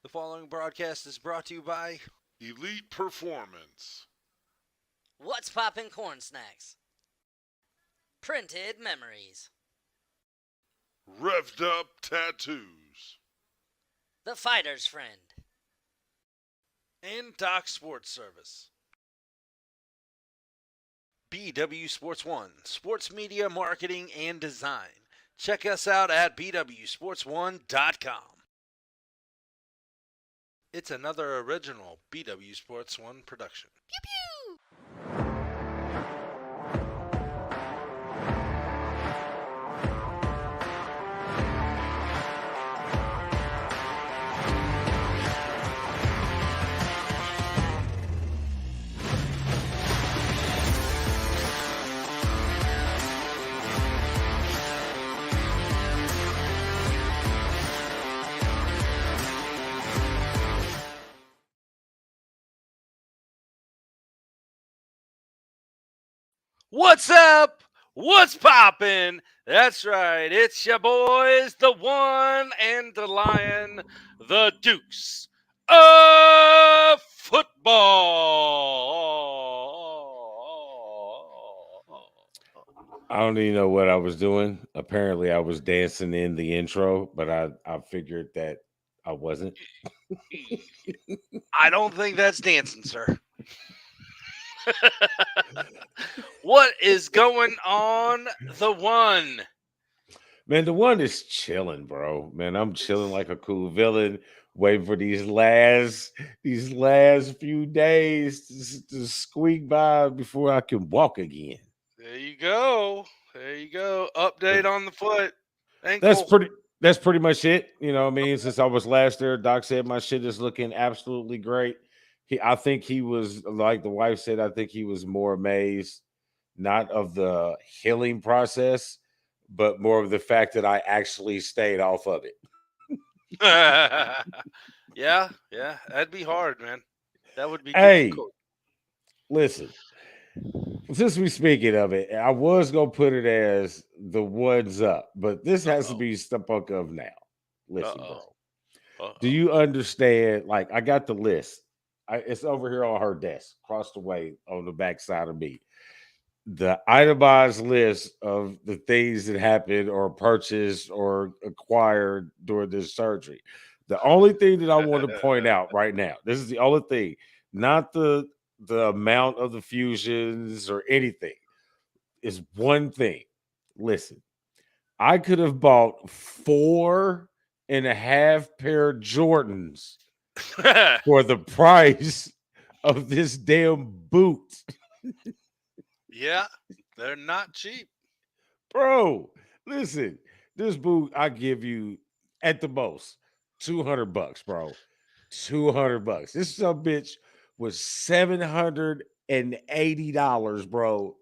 The following broadcast is brought to you by Elite Performance. What's Poppin' Corn Snacks? Printed Memories. Revved Up Tattoos. The Fighter's Friend. and Doc Sports Service. BW Sports One, sports media marketing and design. Check us out at bwsports1.com. It's another original BW Sports One production. Pew pew! What's up? What's poppin'? That's right. It's your boys, the one and the lion, the Dukes of football. I don't even know what I was doing. Apparently, I was dancing in the intro, but I figured that I wasn't. I don't think that's dancing, sir. What is going on, the one? Man, the one is chilling, bro. Man, I'm chilling like a cool villain, waiting for these last few days to squeak by before I can walk again. There you go. There you go. Update But on the foot. that's Ankle. pretty much it. You know what I mean? Since I was last there, Doc said my shit is looking absolutely great. I think he was like the wife said, I think he was more amazed, not of the healing process, but more of the fact that I actually stayed off of it. Yeah, that'd be hard, man. That would be Hey, difficult. listen, since we speaking of it, I was gonna put it as the ones up, but this has to Uh-oh. be stuck of now. Listen, Uh-oh. bro. Do Uh-oh. you understand? Like, I got the list. It's over here on her desk, across the way on the back side of me. The itemized list of the things that happened or purchased or acquired during this surgery. The only thing that I want to point out right now, this is the only thing, not the amount of the fusions or anything, is one thing. Listen, I could have bought 4.5 pair of Jordans for the price of this damn boot. Yeah, they're not cheap. Bro, listen, this boot I give you at the most $200, bro. $200. This some bitch was $780, bro.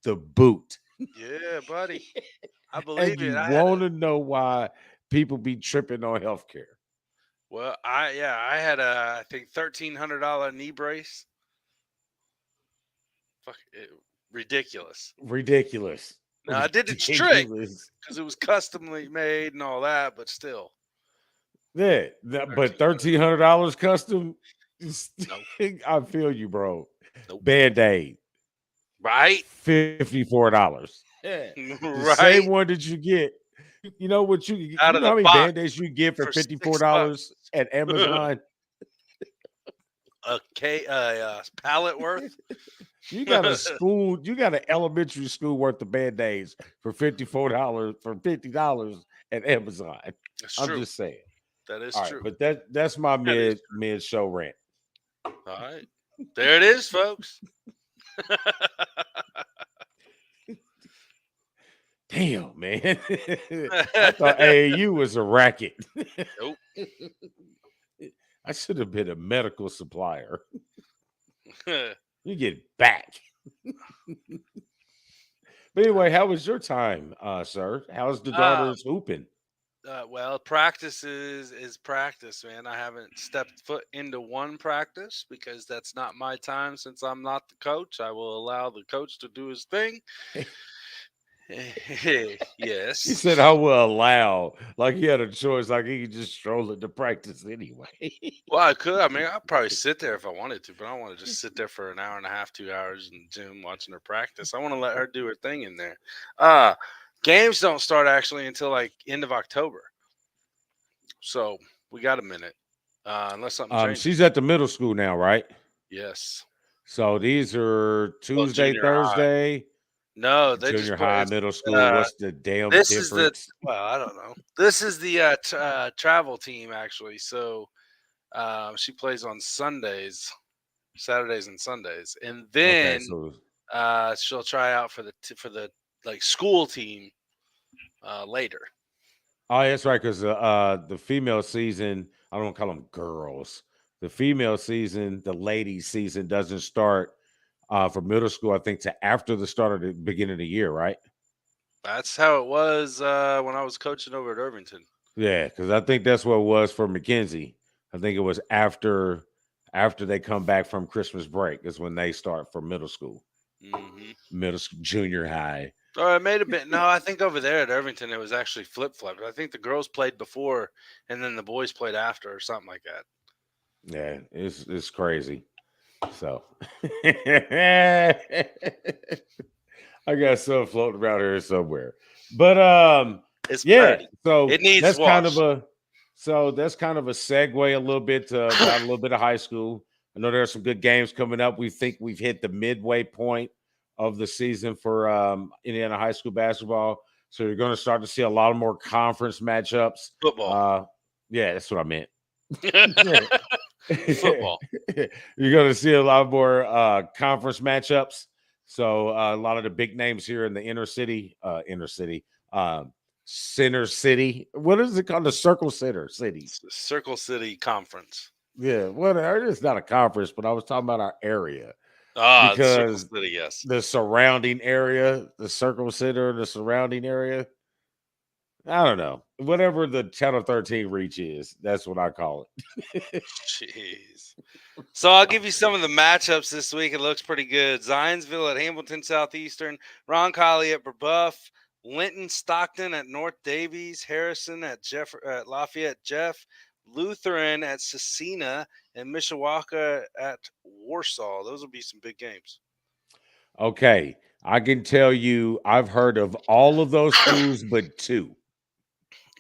The boot. Yeah, buddy. I And believe it. you I had a want to know why people be tripping on healthcare. I had a I think $1,300 knee brace. Fuck it, ridiculous. Ridiculous. Now I did its trick Ridiculous. because it was customly made and all that, but still, Yeah, but 1,300. $1,300 custom. Nope, I feel you, bro. nope. Band-Aid, Right, $54. Yeah. The same right. one that you get. You know what Out you of know the how many box band-aids you get for for $54 $6. at Amazon? Pallet worth. You got a school, you got an elementary school worth of band-aids for $54 for $50 at Amazon. That's I'm true. just saying. That is All right, true. but that's my That is mid show rant. true. All right, there it is, folks. Damn, man. I thought AAU was a racket. Nope. I should have been a medical supplier. You get back. But anyway, how was your time, sir? How's the uh, daughters hooping? well, practice is practice, man. I haven't stepped foot into one practice because that's not my time. Since I'm not the coach, I will allow the coach to do his thing. He Yes. said, "I will allow." Like he had a choice. Like he could just stroll into practice anyway. Well, I could. I mean, I'd probably sit there if I wanted to, but I don't want to just sit there for an hour and a half, 2 hours in the gym watching her practice. I want to let her do her thing in there. Uh, Games don't start actually until like end of October, so we got a minute, unless something changes. She's at the middle school now, right? Yes. So these are Well, Tuesday, junior high. Thursday, No, they just junior put high, it's. middle school. Uh, What's the damn this is the difference? well, I don't know. This is the travel team actually. So she plays on Sundays, Saturdays, and Sundays, and Okay, then so she'll try out for the like school team later. oh, that's right, because the female season, I don't call them girls. The female season, the ladies season doesn't start for middle school, I think, to after the start of the beginning of the year, right? That's how it was when I was coaching over at Irvington. Yeah, because I think that's what it was for McKenzie. I think it was after they come back from Christmas break is when they start for middle school, junior high. Or it may have been no. I think over there at Irvington it was actually flip flopped. I think the girls played before, and then the boys played after, or something like that. Yeah, it's crazy. So I got some floating around here somewhere. But It's yeah, pretty. so It needs that's kind of wash. a segue a little bit to about a little bit of high school. I know there are some good games coming up. We think we've hit the midway point of the season for Indiana high school basketball. So you're going to start to see a lot of more conference matchups. Football. Yeah, that's what I meant. Football. You're going to see a lot more conference matchups. So a lot of the big names here in the center city. What is it called? The Circle Center city. Circle City Conference. Yeah, well, it's not a conference, but I was talking about our area Ah, the Circle because City. Yes. the surrounding area, the Circle Center, the surrounding area. I don't know. Whatever the Channel 13 reach is, that's what I call it. Jeez. So I'll give you some of the matchups this week. It looks pretty good. Zionsville at Hamilton Southeastern, Roncalli at Brebeuf, Linton Stockton at North Davies, Harrison at Lafayette Jeff, Lutheran at Cecina, and Mishawaka at Warsaw. Those will be some big games. Okay, I can tell you I've heard of all of those schools but two.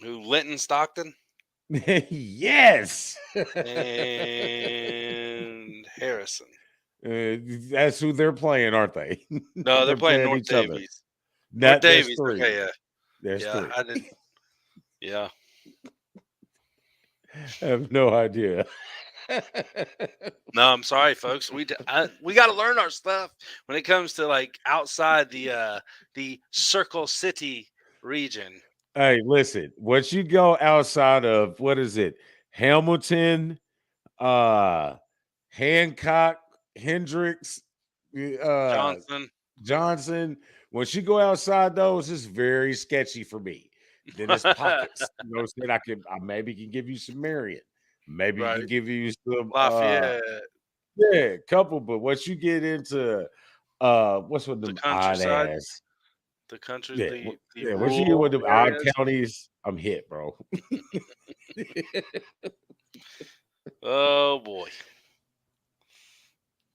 Who, Linton Stockton Yes. and Harrison. That's who they're playing, aren't they? No, they're playing North each other. Davies. North Davies. Three. Okay, yeah. There's Yeah, three. I didn't. Yeah. I have no idea. No, I'm sorry, folks. We got to learn our stuff when it comes to like outside the Circle City region. Hey, listen, once you go outside of what is it? Hamilton, Hancock, Hendricks, Johnson. Johnson. Once you go outside those, it's very sketchy for me. Then it's pockets. You know what I'm saying? I maybe can give you some Marion. Maybe Right. can give you some Lafayette. yeah, a couple, but once you get into what's with The them odd countryside. ass? The country, Yeah, the once you get with rural them odd areas. counties, I'm hit, bro. Oh boy.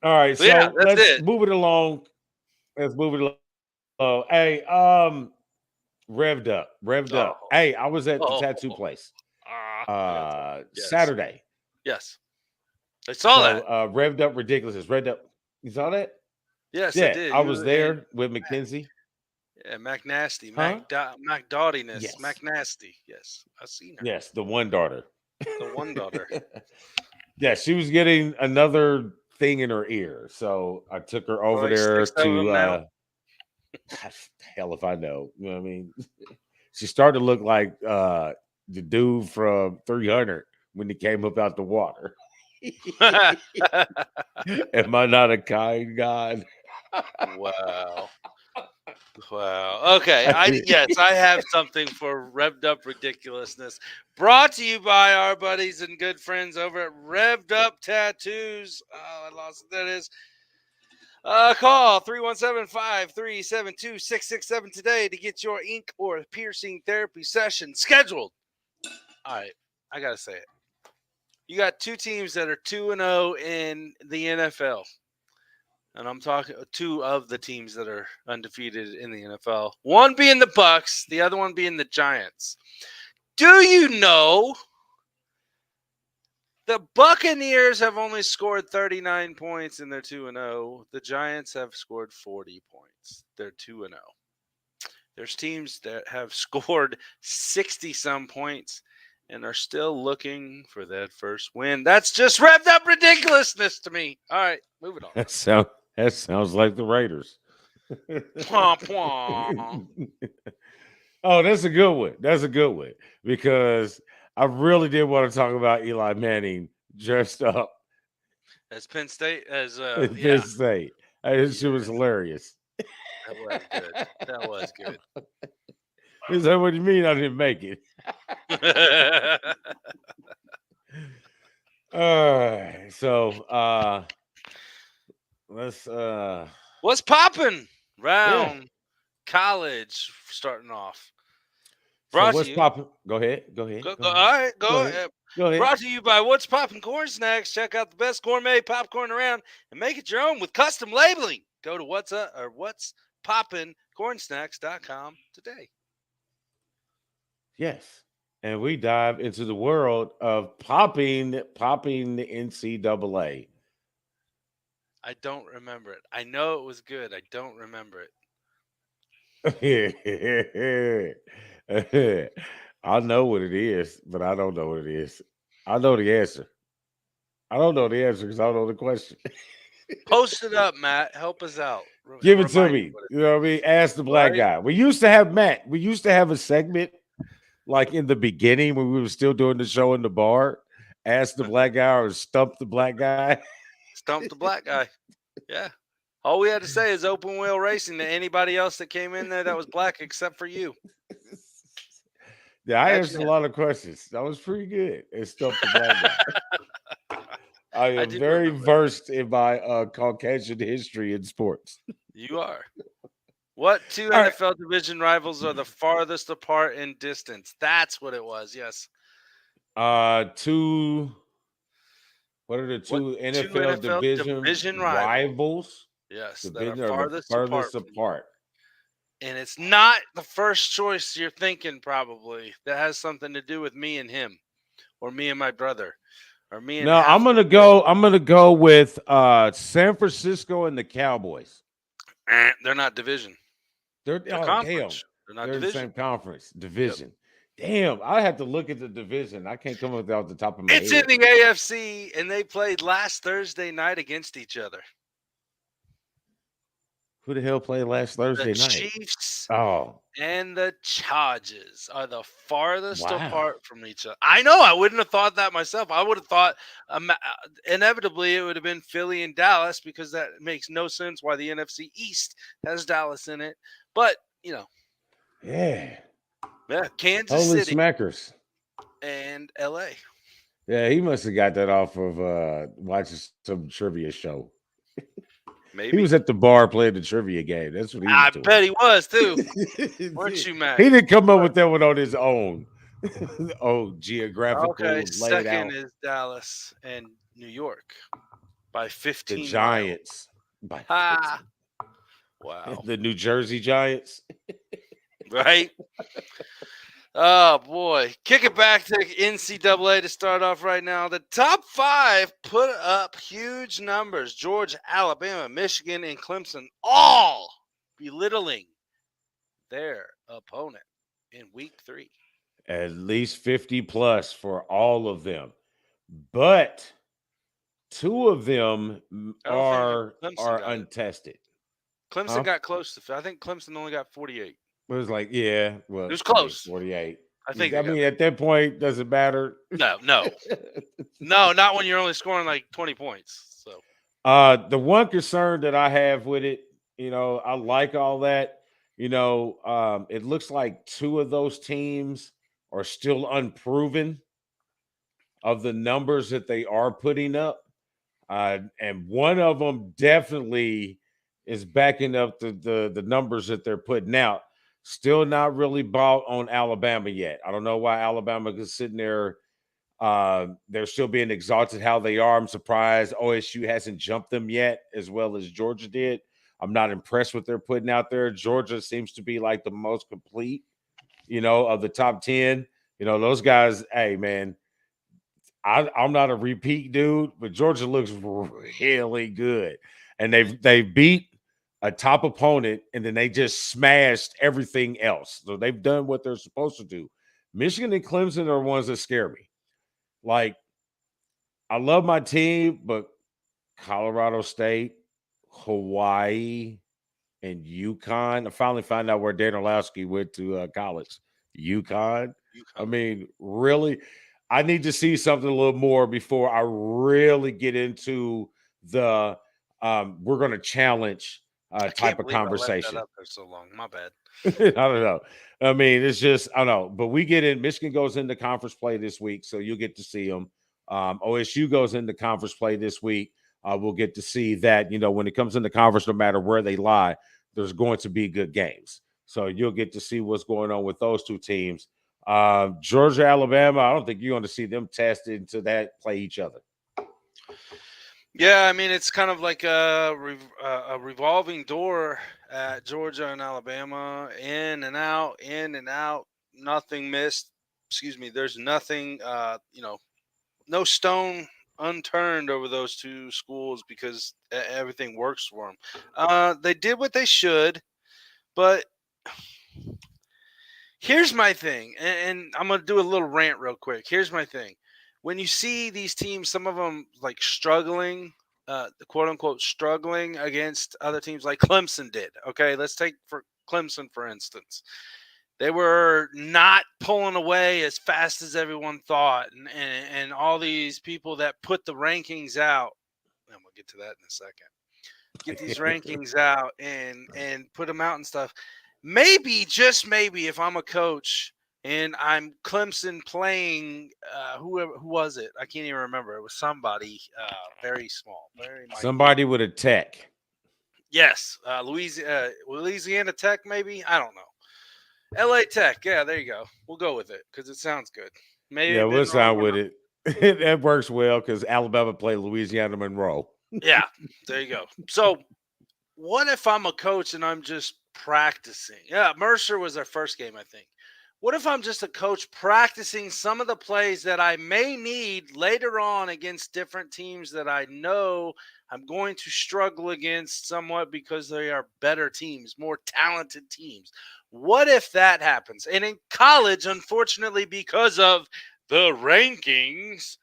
All right, But yeah, so that's let's it. move it along. Let's move it along. Hey, revved up. Oh. Hey, I was at the Oh. tattoo place Yes. Saturday. Yes. I saw that. Revved up ridiculous. Revved up. You saw that? Yes, Yeah, I did. I You was and- there with McKenzie. Yeah, Mac Nasty, Huh? Mac Dawdiness, Yes. Mac Nasty. Yes, I've seen her. Yes, the one daughter. The one daughter. Yeah, she was getting another thing in her ear, so I took her over like there 6 of them now? to. Hell if I know. You know what I mean? She started to look like the dude from 300 when he came up out the water. Am I not a kind God? Wow. Wow. Okay. Yes, I have something for Revved Up Ridiculousness. Brought to you by our buddies and good friends over at Revved Up Tattoos. Oh, I lost it. That is. Call 317-537-2667 today to get your ink or piercing therapy session scheduled. All right, I got to say it. You got two teams that are 2-0 in the NFL. And I'm talking two of the teams that are undefeated in the NFL. One being the Bucks, the other one being the Giants. Do you know the Buccaneers have only scored 39 points and they're 2-0. The Giants have scored 40 points. They're 2-0. There's teams that have scored 60-some points and are still looking for that first win. That's just revved up ridiculousness to me. All right, moving on. That sounds like the Raiders. Pwah, pwah. Oh, that's a good one. That's a good one because I really did want to talk about Eli Manning dressed up As Penn State, as at yeah, Penn State. This shit was hilarious. that was good. That was good. Is that what you mean? I didn't make it. So let's What's popping? Round college starting off. so Brought what's to you. popping? Go ahead. Go ahead. Go, go go, ahead. all right, Go go ahead. ahead. Go ahead. Brought to you by What's Poppin' Corn Snacks. Check out the best gourmet popcorn around and make it your own with custom labeling. Go to What's Poppin' Cornsnacks.com today. Yes. And we dive into the world of popping the NCAA. I don't remember it. I know it was good. I don't remember it. I know what it is, but I don't know what it is. I know the answer. I don't know the answer because I don't know the question. Post it up, Matt. Help us out. Give it to Remind me. what it- You know what I mean? Ask the black Right. guy. We used to have Matt. We used to have a segment like in the beginning when we were still doing the show in the bar. Ask the black guy or stump the black guy. Stump the black guy. Yeah. All we had to say is open wheel racing to anybody else that came in there that was black except for you. Yeah, I Imagine answered that. a lot of questions. That was pretty good. It stumped the black guy. I am do very remember that. versed in my Caucasian history in sports. You are. What two All right. NFL division rivals are the farthest apart in distance? That's what it was. Yes. Two. What are the two NFL division rivals? Yes, that Division are are the furthest from you. apart. And it's not the first choice you're thinking, probably. That has something to do with me and him, or me and my brother, or me and No, I'm gonna go with San Francisco and the Cowboys. They're not division. They're They're damn. conference. They're not They're in the division. same conference division. Damn, I have to look at the division. I can't come up with that off the top of my It's head. in the AFC, and they played last Thursday night against each other. Who the hell played last Thursday The night? Chiefs Oh, and the Chargers are the farthest Wow. apart from each other. I know. I wouldn't have thought that myself. I would have thought inevitably it would have been Philly and Dallas because that makes no sense why the NFC East has Dallas in it. But, yeah. Kansas Holy City smackers. and LA. Yeah, he must have got that off of watching some trivia show. Maybe. He was at the bar playing the trivia game. That's what he was I doing. bet he was too. Weren't you, Matt? He didn't come up with that one on his own. Geographical Okay, laid second out. is Dallas and New York by 15 The miles. Giants. By Ah, 15. wow. The New Jersey Giants. Right? Oh, boy. Kick it back to NCAA to start off right now. The top five put up huge numbers. Georgia, Alabama, Michigan, and Clemson all belittling their opponent in week 3. At least 50 plus for all of them. But two of them are untested. Clemson got close to. I think Clemson only got 48. It was like, yeah, well, It was close. 48. I think. I mean, at that point, doesn't matter. No, not when you're only scoring like 20 points. So, the one concern that I have with it, I like all that. It looks like two of those teams are still unproven of the numbers that they are putting up. And one of them definitely is backing up the numbers that they're putting out. Still not really bought on Alabama yet. I don't know why Alabama is sitting there. They're still being exalted how they are. I'm surprised OSU hasn't jumped them yet as well as Georgia did. I'm not impressed with what they're putting out there. Georgia seems to be like the most complete, of the top 10. Those guys, hey, man, I'm not a repeat dude, but Georgia looks really good. And they beat a top opponent and then they just smashed everything else. So they've done what they're supposed to do. Michigan and Clemson are ones that scare me. Like, I love my team, but Colorado State, Hawaii, and UConn. I finally found out where Dan Orlowski went to college. UConn. I mean, really, I need to see something a little more before I really get into the we're going to challenge type of conversation. I left that up there so long. My bad. I don't know. I mean, it's just, I don't know. But we get in. Michigan goes into conference play this week, so you'll get to see them. OSU goes into conference play this week. We'll get to see that, when it comes into conference, no matter where they lie, there's going to be good games. So you'll get to see what's going on with those two teams. Georgia, Alabama, I don't think you're going to see them tested until that play each other. Yeah, I mean, it's kind of like a revolving door at Georgia and Alabama, in and out, nothing missed. Excuse me. There's nothing, no stone unturned over those two schools because everything works for them. They did what they should, but here's my thing, and I'm going to do a little rant real quick. Here's my thing. When you see these teams, some of them like struggling, the quote unquote struggling against other teams like Clemson did. Okay, let's take for Clemson, for instance. They were not pulling away as fast as everyone thought. And all these people that put the rankings out, and we'll get to that in a second, get these rankings out and put them out and stuff. Maybe, just maybe, if I'm a coach and I'm Clemson playing, who was it? I can't even remember. It was somebody very small. Somebody with a tech. Yes. Louisiana Tech, maybe? I don't know. LA Tech. Yeah, there you go. We'll go with it because it sounds good. Maybe yeah, we'll sound with it. That works well because Alabama played Louisiana Monroe. Yeah, there you go. So what if I'm a coach and I'm just practicing? Yeah, Mercer was our first game, I think. What if I'm just a coach practicing some of the plays that I may need later on against different teams that I know I'm going to struggle against somewhat because they are better teams, more talented teams? What if that happens? And in college, unfortunately, because of the rankings,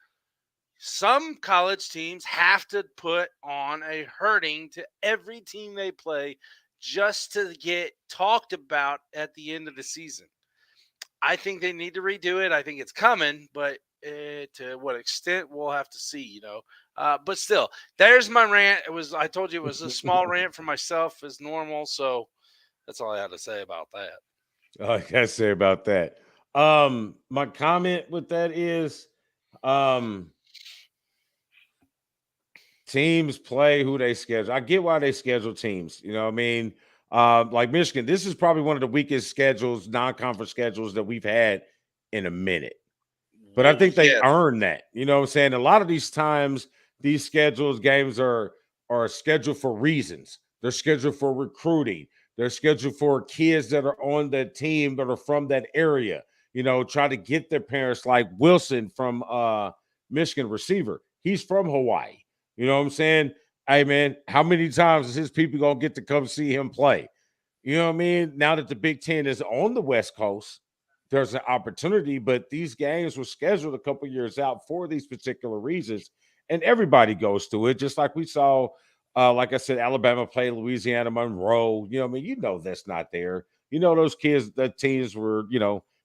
some college teams have to put on a hurting to every team they play just to get talked about at the end of the season. I think they need to redo it. I think it's coming, but to what extent we'll have to see, But still, there's my rant. I told you it was a small rant for myself as normal, so that's all I had to say about that. All I gotta say about that. My comment with that is, teams play who they schedule. I get why they schedule teams. You know what I mean? Like Michigan, this is probably one of the weakest schedules, non-conference schedules that we've had in a minute. But I think they earn that. You know what I'm saying? A lot of these times, these games are scheduled for reasons. They're scheduled for recruiting. They're scheduled for kids that are on the team that are from that area. Try to get their parents, like Wilson from Michigan receiver. He's from Hawaii. You know what I'm saying? Hey, man, how many times is his people going to get to come see him play? You know what I mean? Now that the Big Ten is on the West Coast, there's an opportunity, but these games were scheduled a couple years out for these particular reasons, and everybody goes through it, just like we saw, like I said, Alabama play Louisiana Monroe. You know what I mean? That's not there. Those kids, the teams were,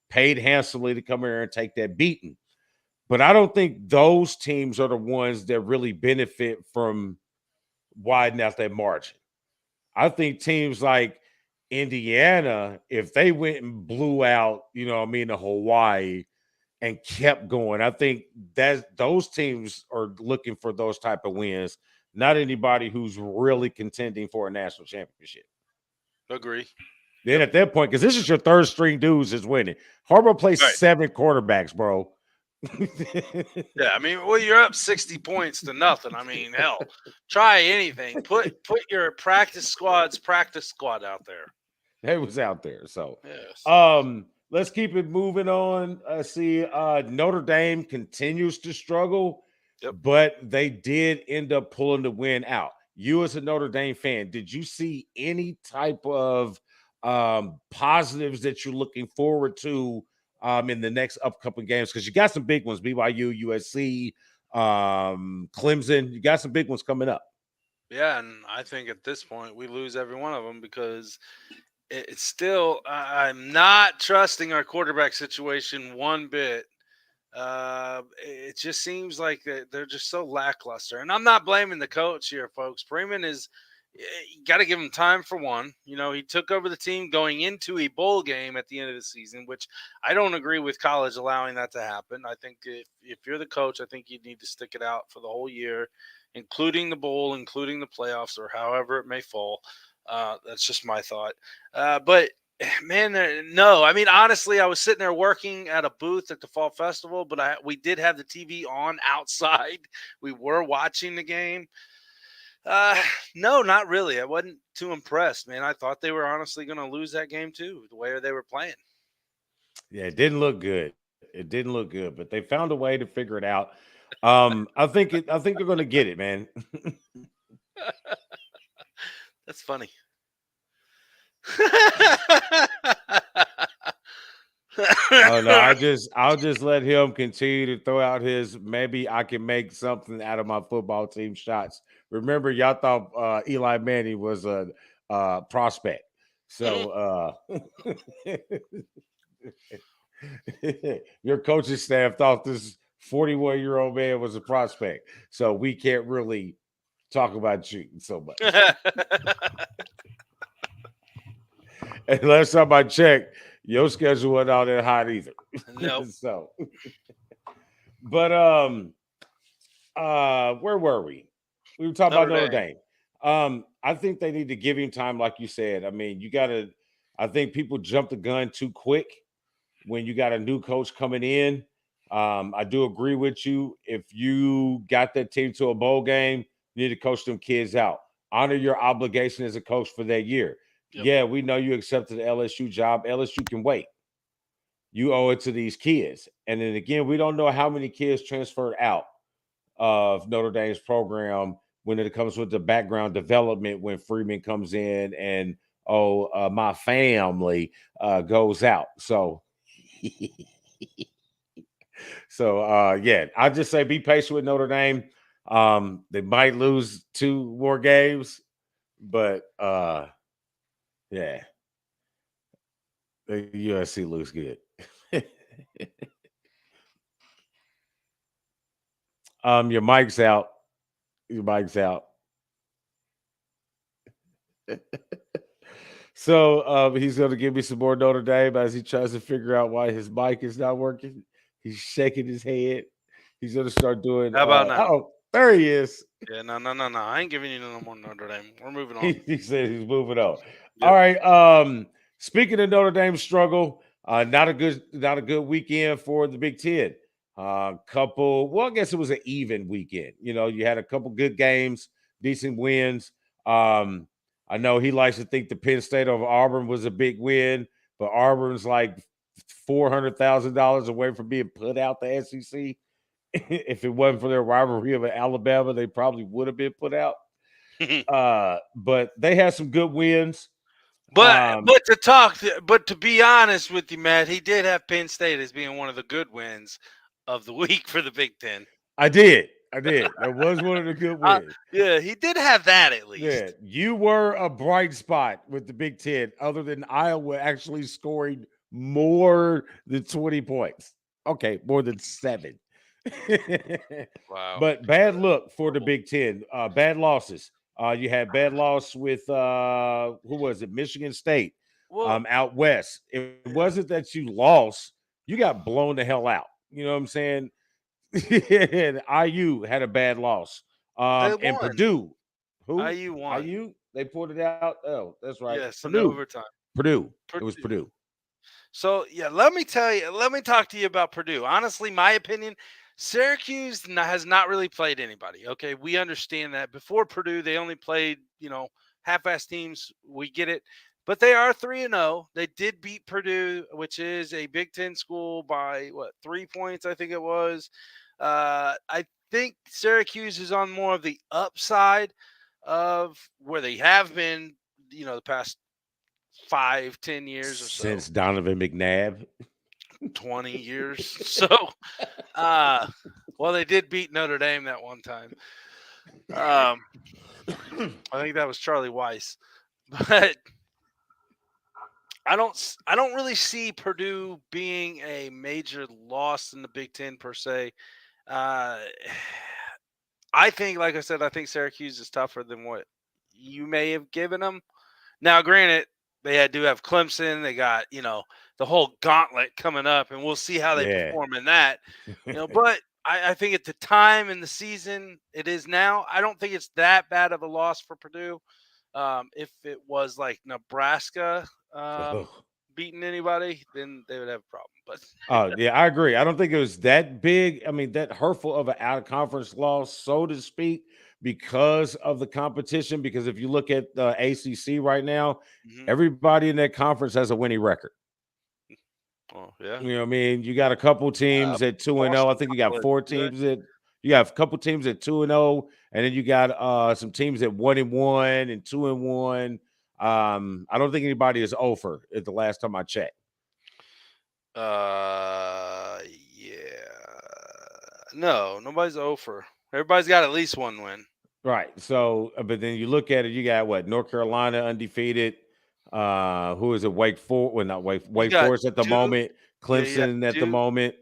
paid handsomely to come here and take that beating. But I don't think those teams are the ones that really benefit from widening out that margin. I think teams like Indiana, if they went and blew out, the Hawaii and kept going, I think that those teams are looking for those type of wins, not anybody who's really contending for a national championship. Agree. Then at that point, because this is your third string dudes is winning. Harbaugh plays Right. 7 quarterbacks, bro. Yeah, I mean, well, you're up 60 points to nothing. I mean, hell, try anything. Put your practice squad out there. They was out there. So Yes. let's keep it moving on. See, Notre Dame continues to struggle, but they did end up pulling the win out. You as a Notre Dame fan, did you see any type of positives that you're looking forward to in the next upcoming games? Because you got some big ones, BYU, USC, Clemson. You got some big ones coming up. Yeah, and I think at this point we lose every one of them because it's still I'm not trusting our quarterback situation one bit. It just seems like they're just so lackluster, and I'm not blaming the coach here, folks. Freeman is you got to give him time for one. You know, he took over the team going into a bowl game at the end of the season, which I don't agree with college allowing that to happen. I think if you're the coach, I think you need to stick it out for the whole year, including the bowl, including the playoffs, or however it may fall. That's just my thought. But man, no. I mean, honestly, I was sitting there working at a booth at the Fall Festival, but we did have the TV on outside. We were watching the game. No, not really. I wasn't too impressed, man. I thought they were honestly going to lose that game too, the way they were playing. Yeah, it didn't look good. It didn't look good, but they found a way to figure it out. I think they're going to get it, man. That's funny. Oh no, I'll just let him continue to throw out his maybe I can make something out of my football team shots. Remember, y'all thought Eli Manning was a prospect. So your coaching staff thought this 41-year-old man was a prospect. So we can't really talk about shooting so much. And last time I checked, your schedule wasn't all that hot either. Nope. So, but where were we? We were talking about Notre Dame. I think they need to give him time, like you said. I mean, I think people jump the gun too quick when you got a new coach coming in. I do agree with you. If you got that team to a bowl game, you need to coach them kids out. Honor your obligation as a coach for that year. Yep. Yeah, we know you accepted the LSU job. LSU can wait. You owe it to these kids. And then again, we don't know how many kids transferred out of Notre Dame's program when it comes with the background development when Freeman comes in and my family goes out. So yeah, I just say be patient with Notre Dame. They might lose 2 more games, but yeah, the USC looks good. Your mic's out. Your mic's out. So he's going to give me some more Notre Dame as he tries to figure out why his mic is not working. He's shaking his head. He's going to start doing. How about now? Oh, there he is. Yeah, no. I ain't giving you no more Notre Dame. We're moving on. He said he's moving on. Yep. All right. Speaking of Notre Dame's struggle, not a good weekend for the Big Ten. I guess it was an even weekend. You know, you had a couple good games, decent wins. I know he likes to think the Penn State over Auburn was a big win, but Auburn's like $400,000 away from being put out the SEC. If it wasn't for their rivalry of Alabama, they probably would have been put out. But they had some good wins. But to be honest with you, Matt, he did have Penn State as being one of the good wins of the week for the Big Ten. I did. That was one of the good wins. Yeah, he did have that at least. Yeah, you were a bright spot with the Big Ten, other than Iowa actually scoring more than 20 points. Okay, more than 7. Wow. But bad look for the Big Ten. Bad losses. You had bad loss with who was it? Michigan State. Out west. It wasn't that you lost; you got blown the hell out. You know what I'm saying? And IU had a bad loss They And won. Purdue, who? IU won. IU, they pulled it out. Oh, that's right. Yes, in Purdue. overtime. Purdue. It was Purdue. Purdue. So yeah, let me talk to you about Purdue. Honestly, my opinion, Syracuse has not really played anybody. Okay, we understand that. Before Purdue, they only played, half-ass teams. We get it. But they are 3-0. They did beat Purdue, which is a Big Ten school, by 3 points, I think it was. I think Syracuse is on more of the upside of where they have been, the past 5-10 years or so. Since Donovan McNabb. 20 years. So, well, they did beat Notre Dame that one time. I think that was Charlie Weiss, but I don't really see Purdue being a major loss in the Big Ten per se. I think, like I said, I think Syracuse is tougher than what you may have given them. Now, granted, they do have Clemson. They got, the whole gauntlet coming up, and we'll see how they perform in that. But I think at the time in the season it is now, I don't think it's that bad of a loss for Purdue. If it was like Nebraska beating anybody, then they would have a problem. But yeah, I agree. I don't think it was that big. I mean, that hurtful of an out of conference loss, so to speak, because of the competition. Because if you look at the ACC right now, everybody in that conference has a winning record. Oh, yeah. You know what I mean? You got a couple teams at 2-0. I think you got 4 teams that you have a couple teams at 2-0, and then you got some teams at 1-1 and 2-1. I don't think anybody is over at the last time I checked. Yeah. No, nobody's over. Everybody's got at least one win. Right. So, but then you look at it, you got what? North Carolina undefeated. Who is it? Wake Forest? Well, not Wake Forest at the moment. Clemson at the moment.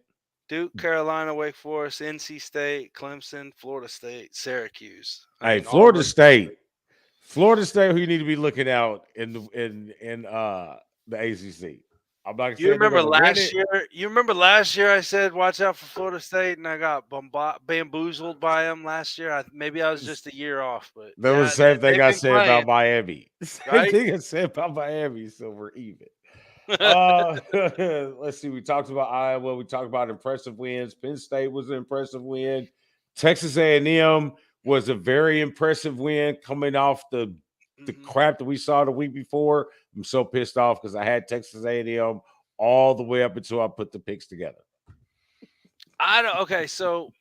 Duke, Carolina, Wake Forest, NC State, Clemson, Florida State, Syracuse. Hey, Florida State. Florida State, who you need to be looking out in the ACC. I'm not you remember last year? You remember last year I said watch out for Florida State, and I got bamboozled by them last year. Maybe I was just a year off, but that was the same thing I said about Miami. Same thing I said about Miami, so we're even. Let's see. We talked about Iowa. We talked about impressive wins. Penn State was an impressive win. Texas A&M was a very impressive win coming off the crap that we saw the week before. I'm so pissed off because I had Texas A&M all the way up until I put the picks together. Okay, so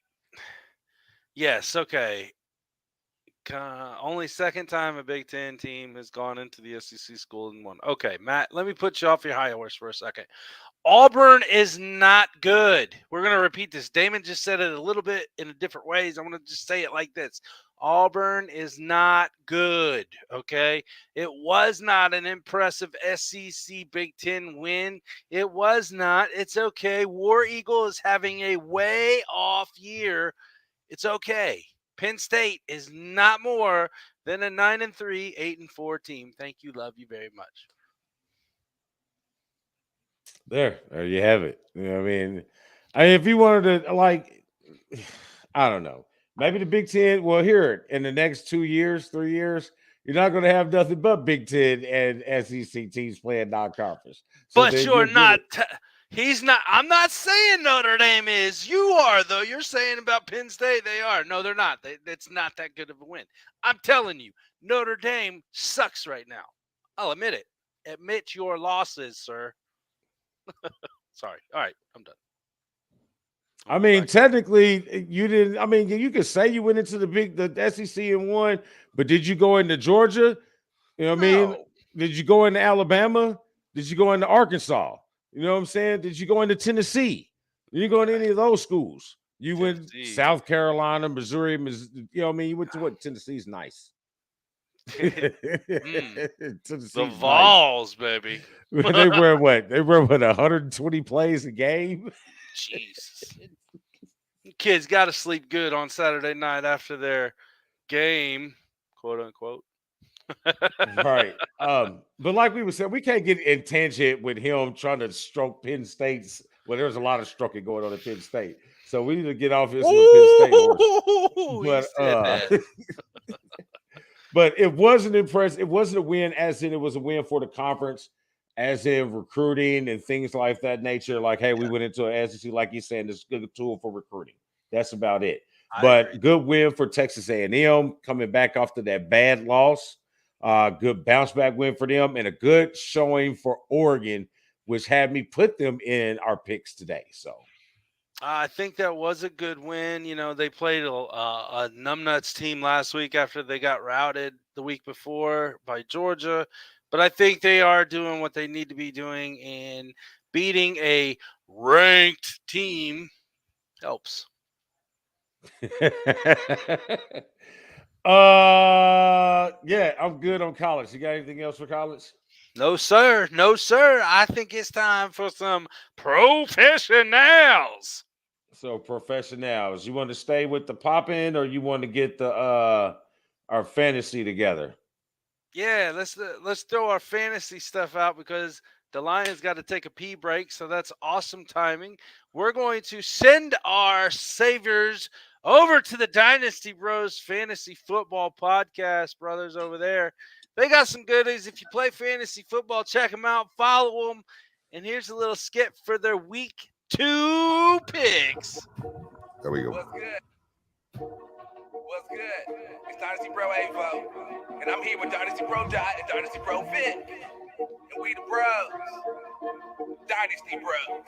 yes, okay. Only second time a Big Ten team has gone into the SEC school and won. Okay, Matt, let me put you off your high horse for a second. Auburn is not good. We're going to repeat this. Damon just said it a little bit in a different ways. I'm going to just say it like this. Auburn is not good, okay? It was not an impressive SEC Big Ten win. It was not. It's okay. War Eagle is having a way off year. It's okay. Penn State is not more than a 9-3, 8-4 team. Thank you. Love you very much. There you have it. You know what I mean? If you wanted to, I don't know. Maybe the Big Ten will hear it in the next 2 years, 3 years. You're not going to have nothing but Big Ten and SEC teams playing non-conference. So but you're not. He's not. I'm not saying Notre Dame is. You are, though. You're saying about Penn State they are. No, they're not. It's not that good of a win. I'm telling you, Notre Dame sucks right now. I'll admit it. Admit your losses, sir. Sorry. All right, I'm done. I mean, technically, you didn't. I mean, you could say you went into the SEC and won, but did you go into Georgia? You know what I mean? Did you go into Alabama? Did you go into Arkansas? You know what I'm saying? Did you go into Tennessee? Did you go into any of those schools? You went South Carolina, Missouri, you know what I mean? You went to what? Tennessee's nice. The Vols, baby. They were what? They were 120 plays a game. Jesus. Kids got to sleep good on Saturday night after their game, quote unquote. Right. But like we were saying, we can't get in tangent with him trying to stroke Penn State's. Well, there's a lot of stroking going on at Penn State. So we need to get off this little Penn State horse. Ooh, he said that. But it wasn't impressive. It wasn't a win as in it was a win for the conference, as in recruiting and things like that nature. Like, hey, we went into an SEC, like he's saying, it's a good tool for recruiting. That's about it. But good win for Texas A&M coming back after that bad loss. Good bounce back win for them and a good showing for Oregon, which had me put them in our picks today. So I think that was a good win. You know, they played a numbnuts team last week after they got routed the week before by Georgia. But I think they are doing what they need to be doing, and beating a ranked team helps. Yeah, I'm good on college. You got anything else for college? No, sir. No, sir. I think it's time for some professionals. So professionals, you want to stay with the poppin', or you want to get the our fantasy together? Yeah, let's throw our fantasy stuff out because the Lions got to take a pee break, so that's awesome timing. We're going to send our saviors over to the Dynasty Bros Fantasy Football Podcast, brothers over there. They got some goodies. If you play fantasy football, check them out, follow them. And here's a little skit for their week 2 picks. There we go. What's good? What's good? It's Dynasty Bro Avo. And I'm here with Dynasty Bro Dot and Dynasty Bro Fit. And we the bros. Dynasty Bros.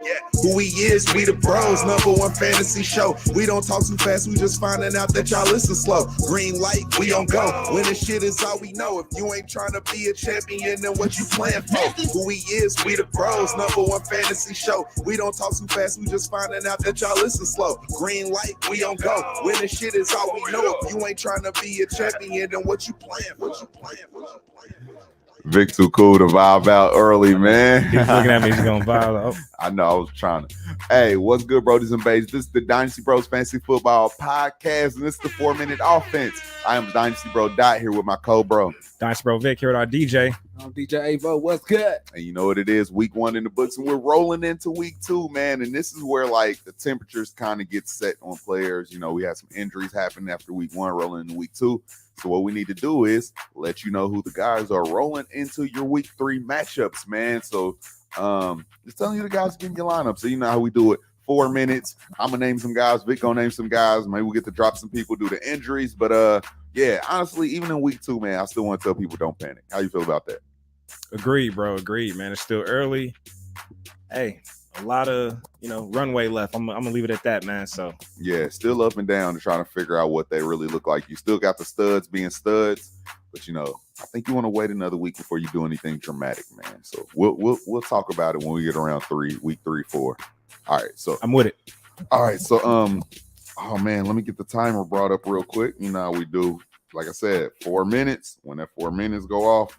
Yeah, who we is, we the bros, #1 fantasy show. We don't talk too fast, we just finding out that y'all listen slow. Green light, we on go. Winning shit is all we know. If you ain't trying to be a champion, then what you playing for? Who we is, we the bros, #1 fantasy show. We don't talk too fast, we just finding out that y'all listen slow. Green light, we on go. Winning shit is all we know. If you ain't trying to be a champion, then what you playing? What you playing? What you playing? Vic too cool to vibe out early, man. He's looking at me, he's gonna vibe out. I know, I was trying to. Hey, what's good, brodies and babes? This is the Dynasty Bros Fantasy Football Podcast, and this is the 4-minute offense. I am Dynasty Bro Dot here with my co-bro. Dynasty Bro Vic here with our DJ. I'm DJ Avo. What's good? And you know what it is, week 1 in the books, and we're rolling into week 2, man. And this is where, like, the temperatures kind of get set on players. You know, we had some injuries happen after week 1, rolling into week 2. So what we need to do is let you know who the guys are rolling into your week 3 matchups, man. So just telling you the guys get in your lineup. So you know how we do it. 4 minutes. I'm gonna name some guys. Vic gonna name some guys. Maybe we'll get to drop some people due to injuries. But yeah, honestly, even in week 2, man, I still want to tell people don't panic. How you feel about that? Agreed, bro. Agreed, man. It's still early. Hey, a lot of runway left. I'm gonna leave it at that, man. So yeah, still up and down to trying to figure out what they really look like. You still got the studs being studs, but I think you want to wait another week before you do anything dramatic, man. So we'll talk about it when we get around week 3, 4. All right, so I'm with it. All right, so oh man, let me get the timer brought up real quick. You know how we do. Like I said, 4 minutes. When that 4 minutes go off,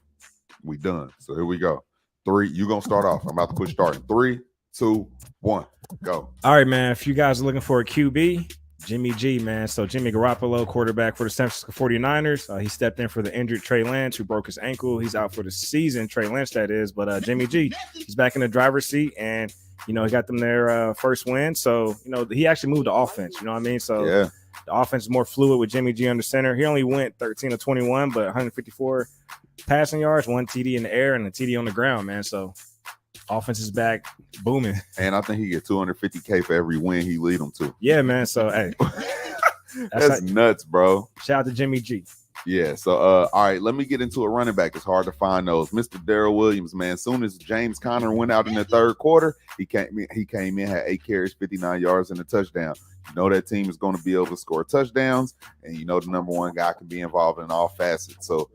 we done. So here we go. 3. You gonna start off. I'm about to push start in 3, 2, 1, go. All right, man. If you guys are looking for a QB, Jimmy G, man. So Jimmy Garoppolo, quarterback for the San Francisco 49ers. He stepped in for the injured Trey Lance, who broke his ankle. He's out for the season, Trey Lance, that is. But Jimmy G, he's back in the driver's seat, and, he got them their first win. So, he actually moved the offense. You know what I mean? So yeah. The offense is more fluid with Jimmy G under center. He only went 13 of 21, but 154 passing yards, 1 TD in the air, and a TD on the ground, man. So offense is back booming. And I think he get $250K for every win he lead them to. Yeah, man. So, hey. That's nuts, bro. Shout out to Jimmy G. Yeah, so all right, let me get into a running back. It's hard to find those. Mr. Darrell Williams, man. As soon as James Conner went out in the third quarter, he came in, had 8 carries, 59 yards, and a touchdown. You know that team is going to be able to score touchdowns, and the number 1 guy can be involved in all facets. So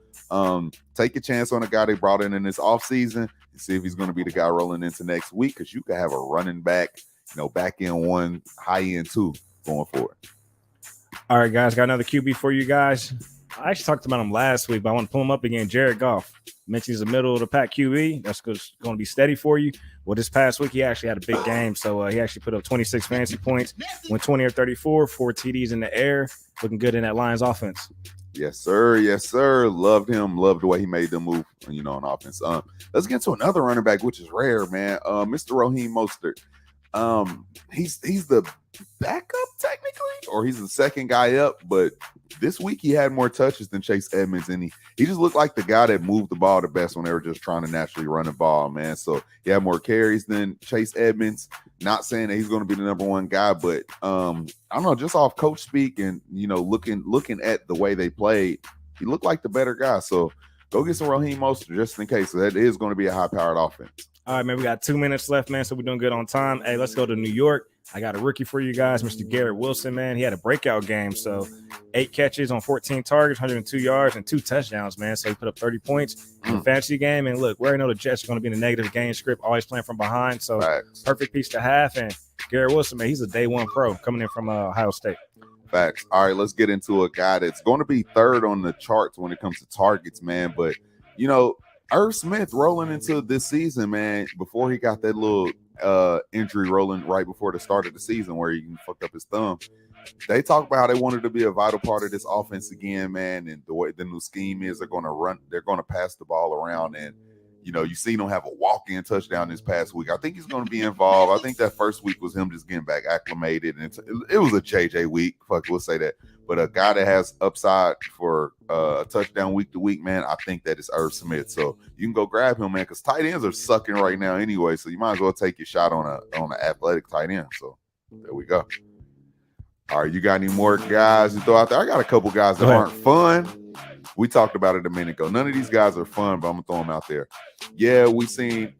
take a chance on a guy they brought in this offseason and see if he's going to be the guy rolling into next week, because you could have a running back, back end 1, high end 2 going forward. All right, guys, got another QB for you guys. I actually talked about him last week, but I want to pull him up again. Jared Goff. Mentioned he's a middle of the pack QB. That's going to be steady for you. Well, this past week, he actually had a big game. So he actually put up 26 fantasy points, went 20 or 34, 4 TDs in the air. Looking good in that Lions offense. Yes, sir. Yes, sir. Loved him. Loved the way he made them move, on offense. Let's get to another running back, which is rare, man. Mr. Raheem Mostert. He's the backup technically, or he's the second guy up. But this week he had more touches than Chase Edmonds, and he just looked like the guy that moved the ball the best when they were just trying to naturally run the ball, man. So he had more carries than Chase Edmonds. Not saying that he's going to be the number one guy, but I don't know, just off coach speak and looking at the way they played, he looked like the better guy. So go get some Raheem Mostert just in case. So that is going to be a high-powered offense. All right, man, we got 2 minutes left, man, so we're doing good on time. Hey, let's go to New York. I got a rookie for you guys, Mr. Garrett Wilson, man. He had a breakout game, so 8 catches on 14 targets, 102 yards, and 2 touchdowns, man. So he put up 30 points in the fantasy game. And look, we already know the Jets are going to be in the negative game script, always playing from behind. So perfect piece to have. And Garrett Wilson, man, he's a day one pro coming in from Ohio State. Facts. All right, let's get into a guy that's going to be third on the charts when it comes to targets, man. But, Irv Smith rolling into this season, man, before he got that little injury rolling right before the start of the season where he fucked up his thumb. They talk about how they wanted to be a vital part of this offense again, man, and the way the new scheme is, they're going to pass the ball around, and you seen him have a walk-in touchdown this past week. I think he's going to be involved. I think that first week was him just getting back acclimated, and it was a JJ week. Fuck, we'll say that. But a guy that has upside for a touchdown week to week, man, I think that is Irv Smith. So you can go grab him, man, because tight ends are sucking right now anyway. So you might as well take your shot on an athletic tight end. So there we go. All right, you got any more guys to throw out there? I got a couple guys that aren't fun. We talked about it a minute ago. None of these guys are fun, but I'm gonna throw them out there. Yeah, we seen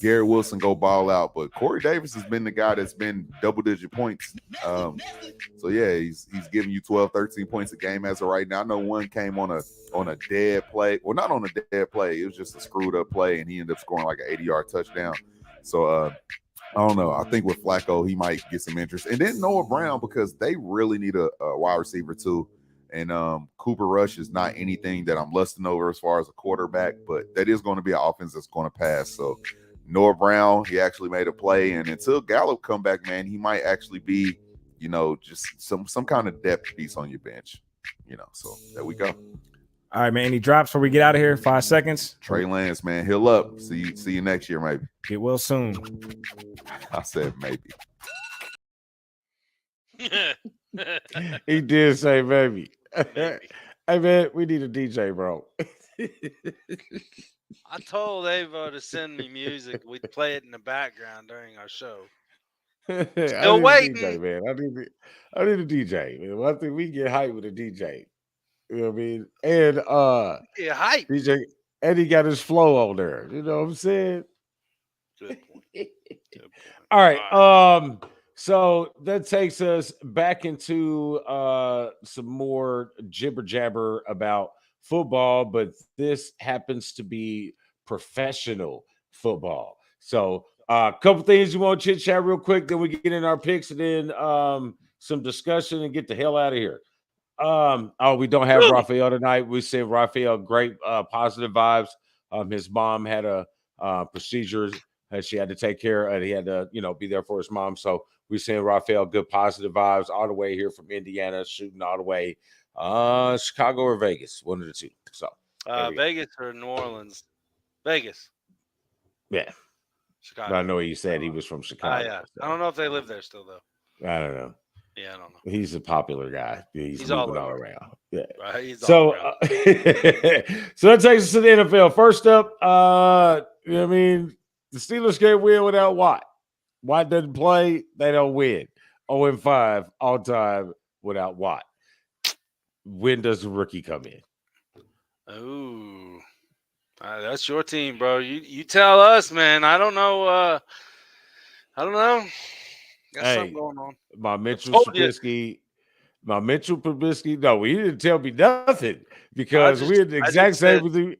Garrett Wilson go ball out, but Corey Davis has been the guy that's been double-digit points. So yeah, he's giving you 12, 13 points a game as of right now. I know one came on a dead play. Well, not on a dead play. It was just a screwed up play, and he ended up scoring like an 80-yard touchdown. So I don't know. I think with Flacco, he might get some interest. And then Noah Brown, because they really need a wide receiver too. And Cooper Rush is not anything that I'm lusting over as far as a quarterback, but that is going to be an offense that's going to pass. So Noah Brown, he actually made a play. And until Gallup come back, man, he might actually be, just some kind of depth piece on your bench. So there we go. All right, man. Any drops before we get out of here? 5 seconds. Trey Lance, man, heal up. See you next year, maybe. Get well soon. I said maybe. He did say maybe. Hey, man, we need a DJ, bro. I told Avo to send me music. We'd play it in the background during our show. Still waiting, DJ, man. I need a DJ. Man. I think we get hype with a DJ. You know what I mean? And yeah, hype. DJ, and he got his flow on there. You know what I'm saying? Good point. Good point. All right. So that takes us back into some more jibber jabber about football, but this happens to be professional football. So a couple things you want to chit chat real quick, then we get in our picks, and then some discussion and get the hell out of here. We don't have Raphael tonight. We sent Raphael great positive vibes. His mom had a procedure that she had to take care of. He had to, be there for his mom. So we send Raphael good positive vibes all the way here from Indiana, shooting all the way Chicago or Vegas, one of the two. So Vegas or New Orleans? Vegas. Yeah. Chicago. But I know he said he was from Chicago. Yeah. So. I don't know if they live there still, though. I don't know. Yeah, I don't know. He's a popular guy. He's moving all around. Yeah. Right. He's so, all around. So that takes us to the NFL. First up, the Steelers can't win without Watt. Watt doesn't play, they don't win. 0-5 all time without Watt. When does the rookie come in? Ooh. That's your team, bro. You tell us, man. I don't know. I don't know. Got something going on. My Mitchell Trubisky. No, he didn't tell me nothing because we're in the exact same.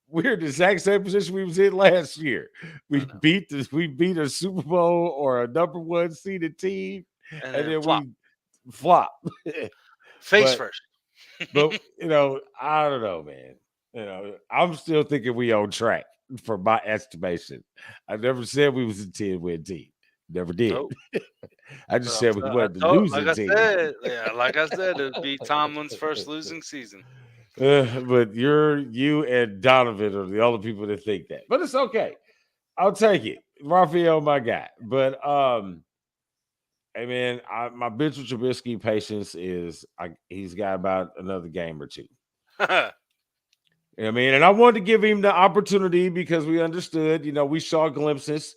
We're in the exact same position we was in last year. We beat a Super Bowl or a number one seeded team, and then flop. We flop. Face first. But I don't know, man. I'm still thinking we on track for my estimation. I never said we was a 10-win team. Never did. Nope. I just said we wasn't the losing team. Like I said, it would be Tomlin's first losing season. But you and Donovan are the only people that think that. But it's okay. I'll take it. Raphael, my guy. But hey man, my Mitchell Trubisky patience is he's got about another game or two. You know what I mean? And I wanted to give him the opportunity because we understood, we saw glimpses,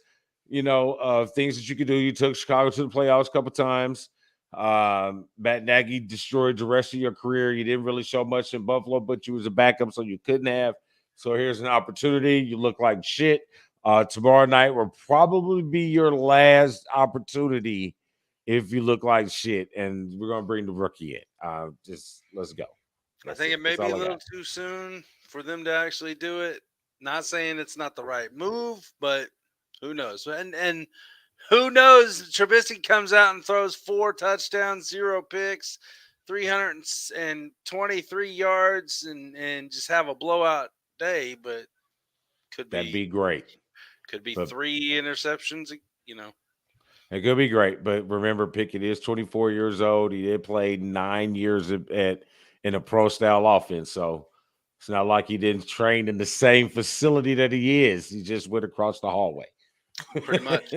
of things that you could do. You took Chicago to the playoffs a couple times. Matt Nagy destroyed the rest of your career. You didn't really show much in Buffalo, but you was a backup, so you couldn't have. So here's an opportunity. You look like shit. Tomorrow night will probably be your last opportunity if you look like shit, and we're gonna bring the rookie in. Just let's go. I think it may be a little too soon for them to actually do it. Not saying it's not the right move, but who knows? And who knows? Trubisky comes out and throws 4 touchdowns, 0 picks, 323 yards, and just have a blowout day. But that'd be great. Could be 3 interceptions. It could be great, but remember, Pickett is 24 years old. He did play 9 years in a pro style offense, so it's not like he didn't train in the same facility that he is. He just went across the hallway. Pretty much.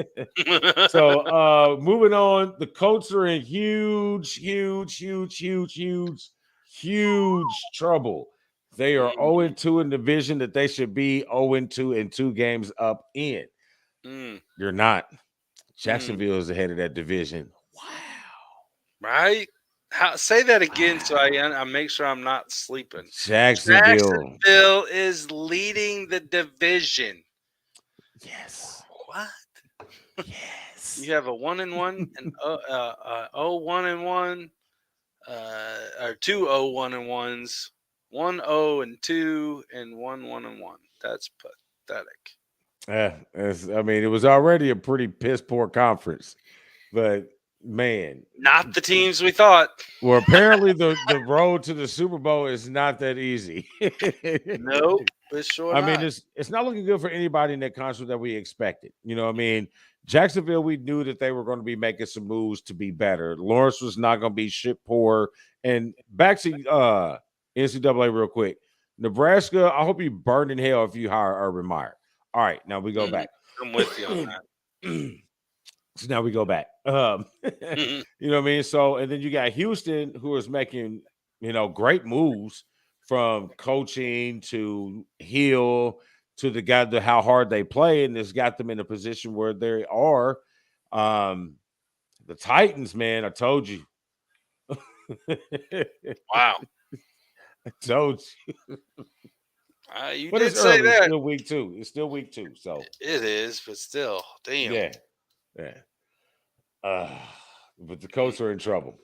So moving on, the Colts are in huge trouble. They are 0-2 in the division that they should be 0-2 and 2 games up in. You're not. Jacksonville is ahead of that division. Wow. Right? Say that again so I make sure I'm not sleeping. Jacksonville is leading the division. Yes. What? Yes. You have a 1-1 and 1-1, or 2 1-1s, 1-0-2, and 1-1-1. That's pathetic. It was already a pretty piss poor conference, but man, not the teams we thought. Well, apparently the road to the Super Bowl is not that easy. Nope, it's sure. It's not looking good for anybody in that conference that we expected. You know what I mean? Jacksonville, we knew that they were going to be making some moves to be better. Lawrence was not going to be shit poor. And back to NCAA real quick. Nebraska, I hope you burn in hell if you hire Urban Meyer. All right, now we go back. I'm with you on that. So now we go back. You know what I mean? So, and then you got Houston, who is making, great moves from coaching to Hill to the guy to how hard they play, and it's got them in a position where they are. The Titans, man, I told you. Wow. I told you. You but did it's say early. that. It's still week 2. It's still week 2. So it is, but still, damn. Yeah. But the Colts are in trouble.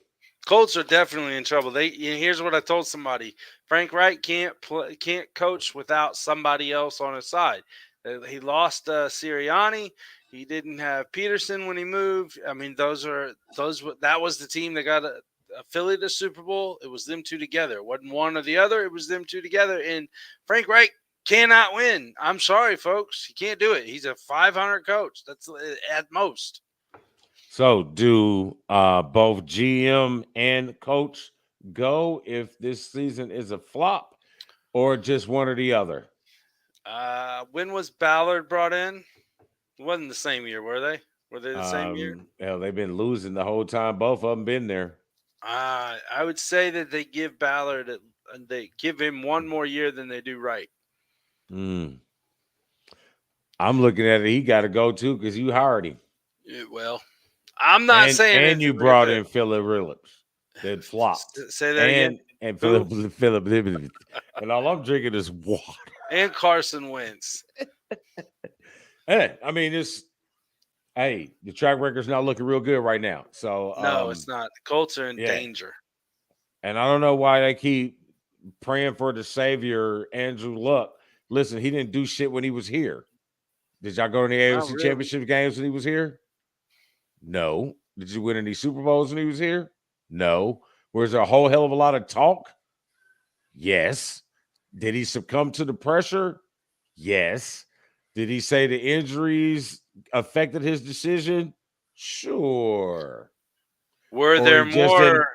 Colts are definitely in trouble. Here's what I told somebody: Frank Reich can't coach without somebody else on his side. He lost Sirianni. He didn't have Peterson when he moved. I mean, that was the team that got Philly to Super Bowl. It was them two together. It wasn't one or the other. It was them two together. And Frank Reich cannot win. I'm sorry, folks. He can't do it. He's a 500 coach. That's at most. So do both GM and coach go if this season is a flop or just one or the other? When was Ballard brought in? It wasn't the same year, were they? Were they the same year? Hell, they've been losing the whole time. Both of them been there. I would say that they give Ballard, they give him one more year than they do right. I'm looking at it. He got to go too because you hired him. Well, I'm not saying. And you brought in Philip Rivers that flopped. Say that again. And Philip. And all I'm drinking is water. And Carson Wentz. Hey, I mean, the track record's not looking real good right now. So no, it's not. The Colts are in danger. And I don't know why they keep praying for the savior, Andrew Luck. Listen, he didn't do shit when he was here. Did y'all go to the AFC Championship games when he was here? No. Did you win any Super Bowls when he was here? No. Was there a whole hell of a lot of talk? Yes. Did he succumb to the pressure? Yes. Did he say the injuries affected his decision? Sure. Were there more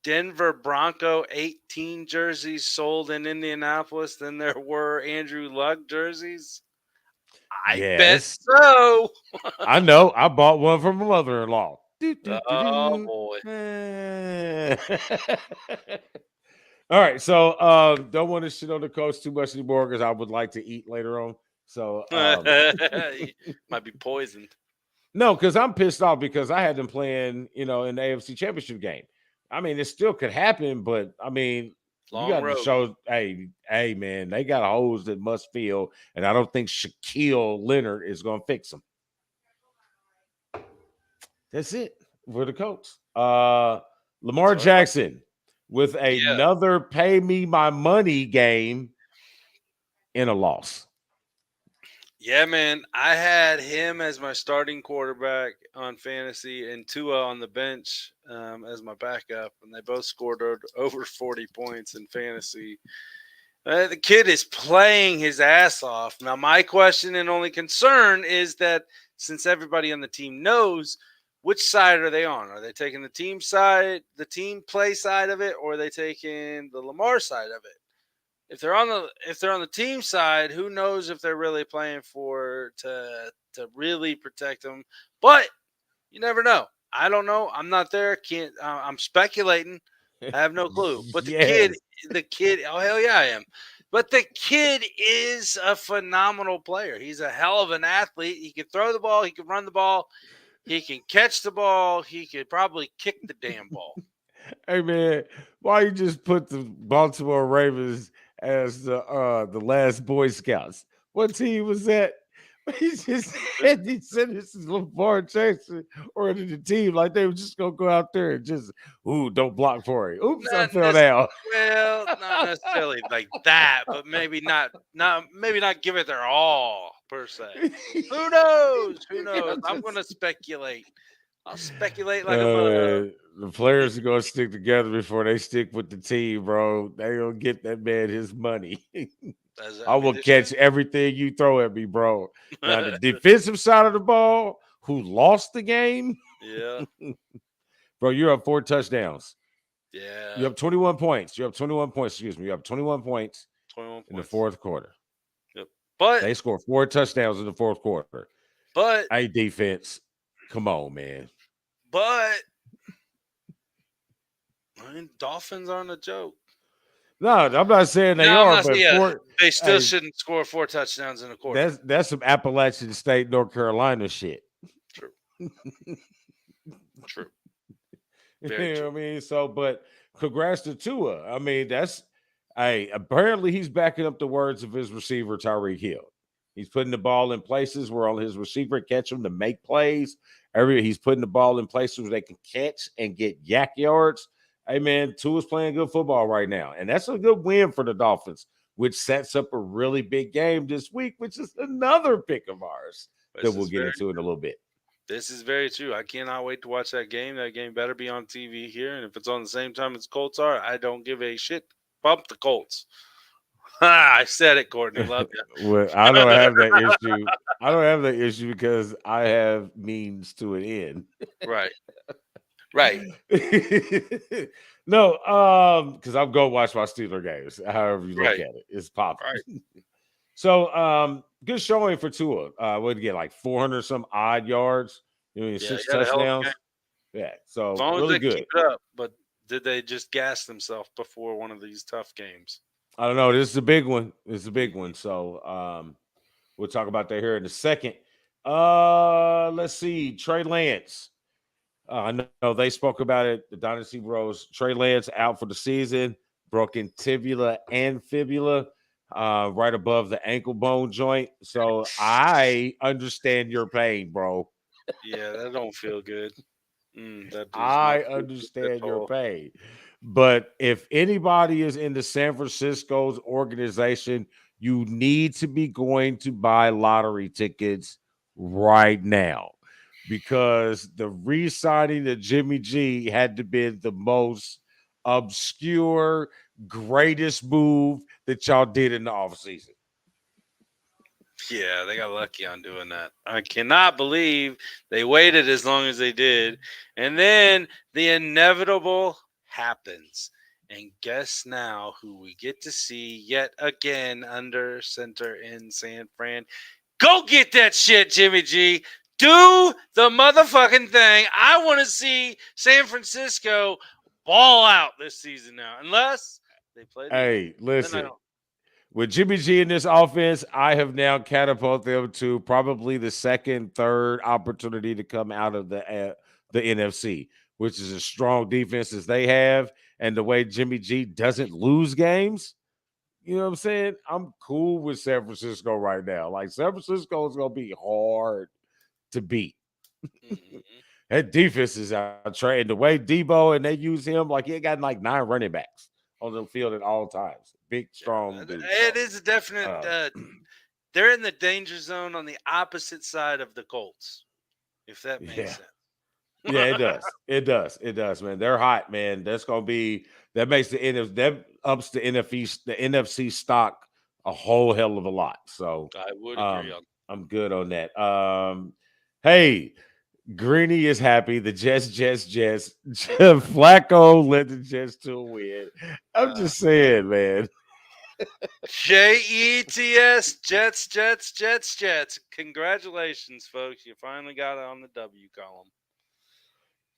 Denver Bronco 18 jerseys sold in Indianapolis than there were Andrew Luck jerseys? I bet Yes. so. I know. I bought one from my mother-in-law. Oh, boy. All right. So don't want to shit on the coach too much anymore because I would like to eat later on. So Might be poisoned. no, because I'm pissed off because I had them playing, in the AFC Championship game. I mean, it still could happen, but I mean, you Long got to road. show, hey, man, they got a hose that must fill, and I don't think Shaquille Leonard is going to fix them. That's it for the Colts. Lamar Jackson with another pay me my money game in a loss. Yeah, man. I had him as my starting quarterback on fantasy and Tua on the bench as my backup, and they both scored over 40 points in fantasy. The kid is playing his ass off. Now, my question and only concern is that since everybody on the team knows, which side are they on? Are they taking the team side, the team play side of it, or are they taking the Lamar side of it? If they're on the team side, who knows if they're really playing to really protect them? But you never know. I don't know. I'm not there. Can't. I'm speculating. I have no clue. But the kid. Oh hell yeah, I am. But the kid is a phenomenal player. He's a hell of an athlete. He can throw the ball. He can run the ball. He can catch the ball. He could probably kick the damn ball. Hey man, why you just put the Baltimore Ravens as the last Boy Scouts? What team was that? He said this is Lamar Jackson or the team like they were just gonna go out there and just don't block for it. Oops, I fell down. Well, not necessarily like that, but maybe not give it their all per se. Who knows? Who knows? I'm gonna speculate. I'll speculate like a mother. The players are gonna stick together before they stick with the team, bro. They gonna get that man his money. I will catch everything you throw at me, bro. Now the defensive side of the ball, who lost the game? Yeah, bro, you're up 4 touchdowns. Yeah, you have 21 points. You have 21 points. Excuse me. You have 21 points. 21 in the fourth quarter. Yep, but they scored 4 touchdowns in the fourth quarter. But hey, defense, come on, man. But I mean, Dolphins aren't a joke. No, I'm not saying they are, but they still shouldn't score 4 touchdowns in a quarter. That's some Appalachian State, North Carolina shit. True. True. Very true. What I mean? So, but congrats to Tua. I mean, apparently he's backing up the words of his receiver, Tyreek Hill. He's putting the ball in places where all his receiver catch him to make plays. He's putting the ball in places where they can catch and get yak yards. Hey, man, Tua's playing good football right now. And that's a good win for the Dolphins, which sets up a really big game this week, which is another pick of ours that we'll get into in a little bit. This is very true. I cannot wait to watch that game. That game better be on TV here. And if it's on the same time as Colts are, I don't give a shit. Bump the Colts. I said it, Courtney. Love you. Well, I don't have that issue. I don't have that issue because I have means to an end. Right. Right. No, because I'm going to watch my Steeler games. However you look at it, it's popping. Right. So, good showing for Tua. What did he get, like 400 some odd yards? 6 touchdowns. Yeah, so as long really as they good. Keep it up, but did they just gas themselves before one of these tough games? I don't know. This is a big one. It's a big one. So, we'll talk about that here in a second. Let's see. Trey Lance. I know they spoke about it. The Dynasty Bros. Trey Lance out for the season, broken tibia and fibula, right above the ankle bone joint. So I understand your pain, bro. Yeah, that don't feel good. I understand your pain. But if anybody is in the San Francisco's organization, you need to be going to buy lottery tickets right now. Because the re-signing of Jimmy G had to be the most obscure, greatest move that y'all did in the offseason. Yeah, they got lucky on doing that. I cannot believe they waited as long as they did. And then the inevitable happens. And guess now who we get to see yet again under center in San Fran. Go get that shit, Jimmy G. Do the motherfucking thing. I want to see San Francisco ball out this season now. Unless they play the Hey, Eagles. Then I listen. don't. With Jimmy G in this offense, I have now catapulted them to probably the second, third opportunity to come out of the NFC, which is as strong defense as they have, and the way Jimmy G doesn't lose games. You know what I'm saying? I'm cool with San Francisco right now. Like San Francisco is gonna be hard to beat. Mhm. That defense is out trained. The way Debo and they use him, like he got like 9 running backs on the field at all times. Big, strong dude. It is a definite. They're in the danger zone on the opposite side of the Colts, if that makes Yeah. sense. Yeah, it does. It does. It does, man. They're hot, man. That's gonna be that makes that ups the NFC stock a whole hell of a lot. So I would agree on. I'm good on that. Hey, Greeny is happy. The Jets. Flacco led the Jets to a win. I'm just saying, man. Jets, Jets. Congratulations, folks. You finally got it on the W column.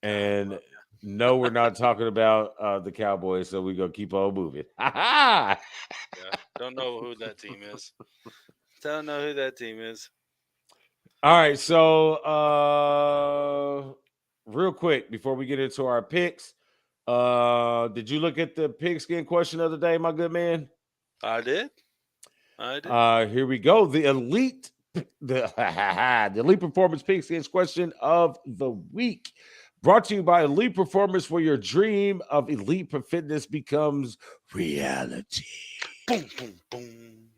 And no, we're not talking about the Cowboys, so we're gonna keep on moving. Yeah, don't know who that team is. Don't know who that team is. All right, so real quick before we get into our picks, did you look at the pigskin question of the day, my good man? I did. Here we go. The elite performance pigskins question of the week. Brought to you by Elite Performance, where your dream of elite fitness becomes reality. Boom, boom, boom.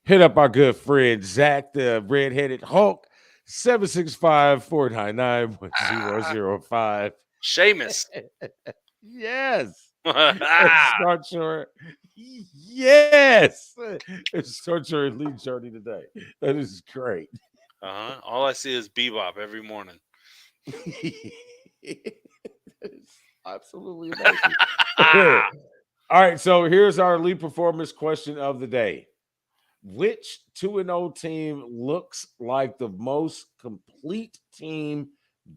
Hit up our good friend Zach, the redheaded Hulk, 765-499-1005. Seamus. Yes. Start your Start your elite journey today. That is great. All I see is Bebop every morning. It's absolutely amazing. All right, so here's our elite performance question of the day. Which 2-0 team looks like the most complete team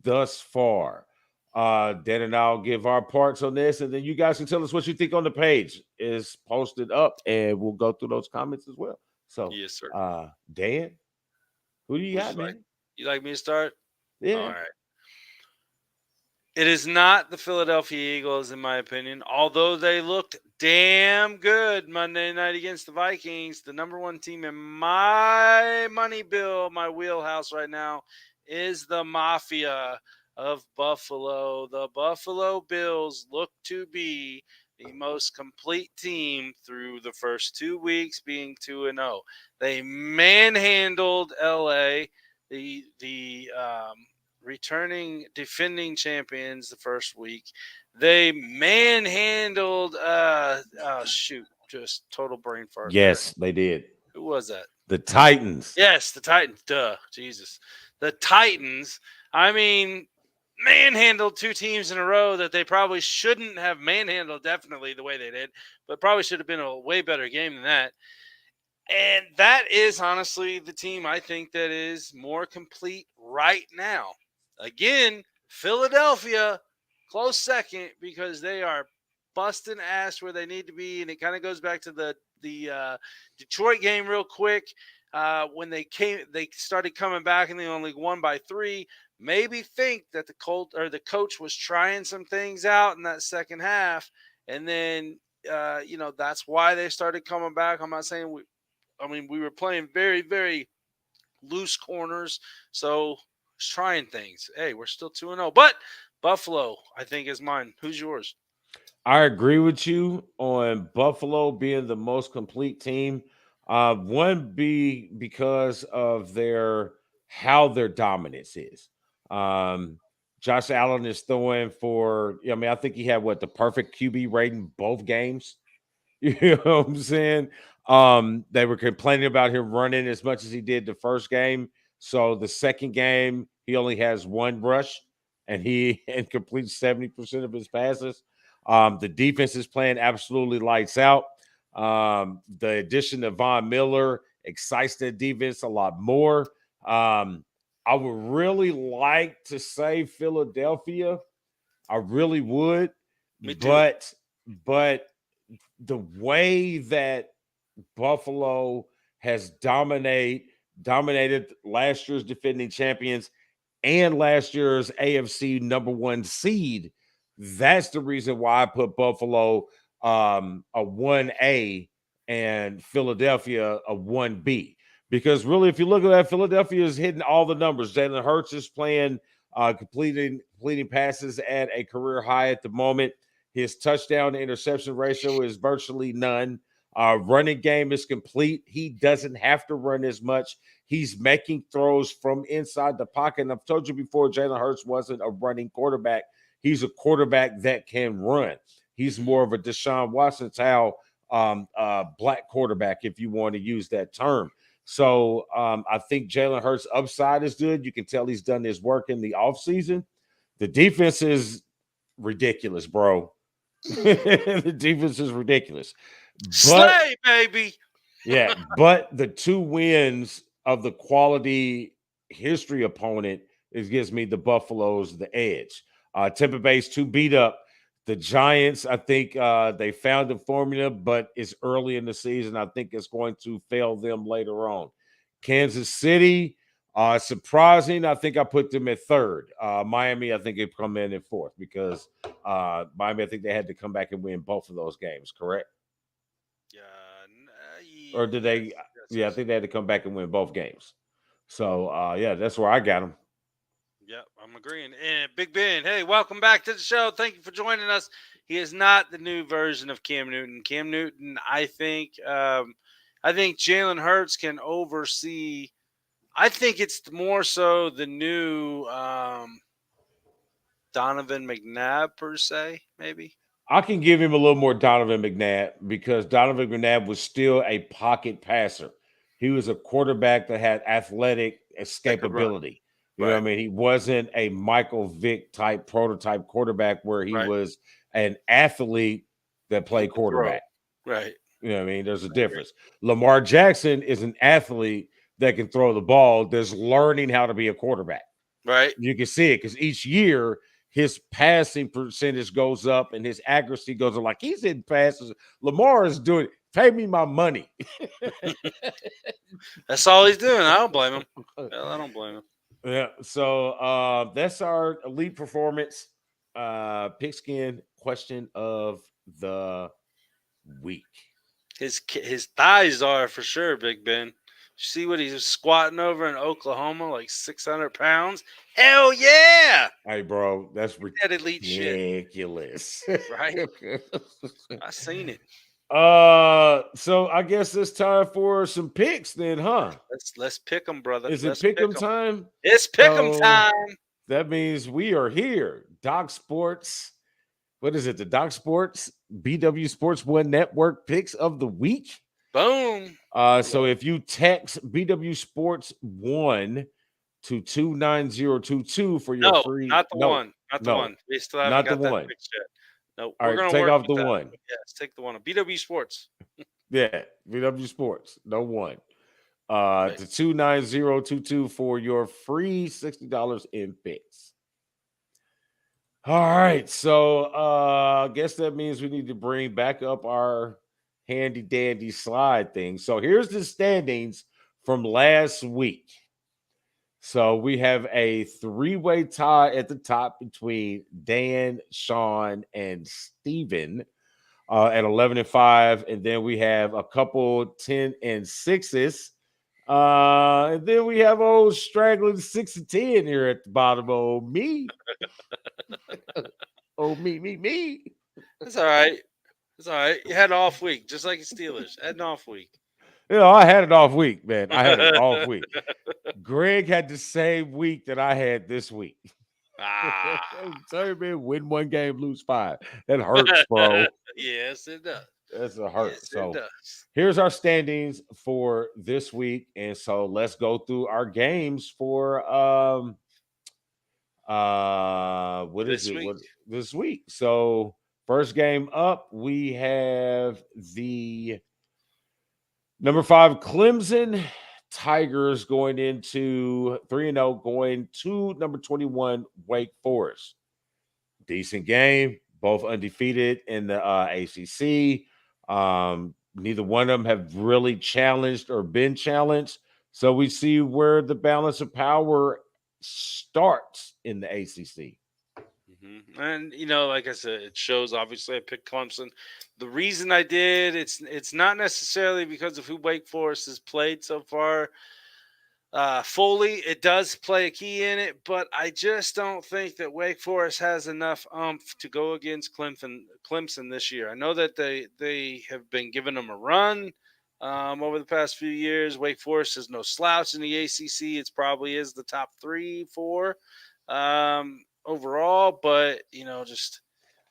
thus far? Dan and I'll give our parts on this, and then you guys can tell us what you think on the page. It's posted up, and we'll go through those comments as well. So, yes, sir. Dan, who do you got, man? You like me to start? Yeah. All right. It is not the Philadelphia Eagles, in my opinion, although they looked damn good Monday night against the Vikings. The number one team in my money bill, my wheelhouse right now, is the Mafia of Buffalo. The Buffalo Bills look to be the most complete team through the first 2 weeks, being 2-0. They manhandled LA. The returning defending champions the first week. They manhandled just total brain fart. Yes, they did. Who was that? The Titans. Yes, the Titans. Duh. Jesus. The Titans. I mean, manhandled 2 teams in a row that they probably shouldn't have manhandled, definitely the way they did, but probably should have been a way better game than that. And that is honestly the team I think that is more complete right now. Again, Philadelphia, close second because they are busting ass where they need to be. And it kind of goes back to the Detroit game real quick. When they started coming back and they only won by 3. Maybe think that the coach was trying some things out in that second half. And then, that's why they started coming back. I'm not saying we were playing very, very loose corners. So trying things. Hey, we're still 2-0. But Buffalo, I think, is mine. Who's yours? I agree with you on Buffalo being the most complete team. Because of how their dominance is. Josh Allen is throwing for, I think he had the perfect QB rating both games. You know what I'm saying? They were complaining about him running as much as he did the first game. So the second game, he only has 1 rush and he completes 70% of his passes. The defense is playing absolutely lights out. The addition of Von Miller excites the defense a lot more. I would really like to say Philadelphia. I really would. Me too. But the way that Buffalo has dominated last year's defending champions and last year's AFC number 1 seed, that's the reason why I put Buffalo a 1A and Philadelphia a 1B. Because really, if you look at that, Philadelphia is hitting all the numbers. Jalen Hurts is playing, completing passes at a career high at the moment. His touchdown to interception ratio is virtually none. Running game is complete. He doesn't have to run as much. He's making throws from inside the pocket. And I've told you before, Jalen Hurts wasn't a running quarterback. He's a quarterback that can run. He's more of a Deshaun Watson style black quarterback, if you want to use that term. So I think Jalen Hurts' upside is good. You can tell he's done his work in the offseason. The defense is ridiculous, bro. The defense is ridiculous. Slay, baby. Yeah, but the 2 wins of the quality history opponent, it gives me the Buffaloes the edge. Tampa Bay's 2 beat up. The Giants, I think they found the formula, but it's early in the season. I think it's going to fail them later on. Kansas City, surprising. I think I put them at 3rd. Miami, I think they come in at 4th because Miami, I think they had to come back and win both of those games, correct? Or did they? Yeah, I think they had to come back and win both games. So, yeah, that's where I got them. Yep, I'm agreeing. And Big Ben, hey, welcome back to the show. Thank you for joining us. He is not the new version of Cam Newton. Cam Newton, I think Jalen Hurts can oversee. I think it's more so the new Donovan McNabb per se, maybe. I can give him a little more Donovan McNabb because Donovan McNabb was still a pocket passer. He was a quarterback that had athletic escapability. You know what I mean? He wasn't a Michael Vick type prototype quarterback where he was an athlete that played quarterback. Right. You know what I mean? There's a difference. Lamar Jackson is an athlete that can throw the ball. That's learning how to be a quarterback. Right. You can see it because each year his passing percentage goes up and his accuracy goes up. Like he's hitting passes. Lamar is doing it. Pay me my money. That's all he's doing. I don't blame him. Hell, I don't blame him. Yeah. So that's our elite performance pigskin question of the week. His thighs are for sure, Big Ben. See what he was squatting over in Oklahoma, like 600 pounds? Hell yeah! Hey, bro, that's that elite ridiculous. Shit. Right? I seen it. So I guess it's time for some picks then, huh? Let's pick them, brother. Is it pick 'em time? It's pick 'em time. That means we are here. Doc Sports. What is it? The Doc Sports BW Sports One Network picks of the week. Boom. So if you text BW Sports 1 to 29022 for your free. Not the one. We still haven't got that fixed yet. No, we're gonna take off the one. Yes, take the one. BW Sports. Yeah, BW Sports. No one. To 29022 for your free $60 in picks. All right. So I guess that means we need to bring back up our handy dandy slide thing. So here's the standings from last week. So we have a 3-way tie at the top between Dan, Sean, and Steven at 11-5. And then we have a couple 10 and 6s. And then we have old straggling 6 and 10 here at the bottom. Oh, me. Oh, me. That's all right. It's all right. You had an off week, just like the Steelers. Had an off week. You know, I had an off week, man. I had an off week. Greg had the same week that I had this week. Sorry, man. Win 1 game, lose 5. That hurts, bro. Yes, it does. That's a hurt. Yes, so it does. Here's our standings for this week. And so let's go through our games for this week. So First game up, we have the number 5 Clemson Tigers going into 3-0, going to number 21 Wake Forest. Decent game, both undefeated in the ACC. Neither one of them have really challenged or been challenged. So we see where the balance of power starts in the ACC. And like I said, it shows. Obviously, I picked Clemson. The reason I did, it's not necessarily because of who Wake Forest has played so far. Fully, it does play a key in it, but I just don't think that Wake Forest has enough oomph to go against Clemson this year. I know that they have been giving them a run over the past few years. Wake Forest is no slouch in the ACC. It probably is the top 3, 4 overall, but I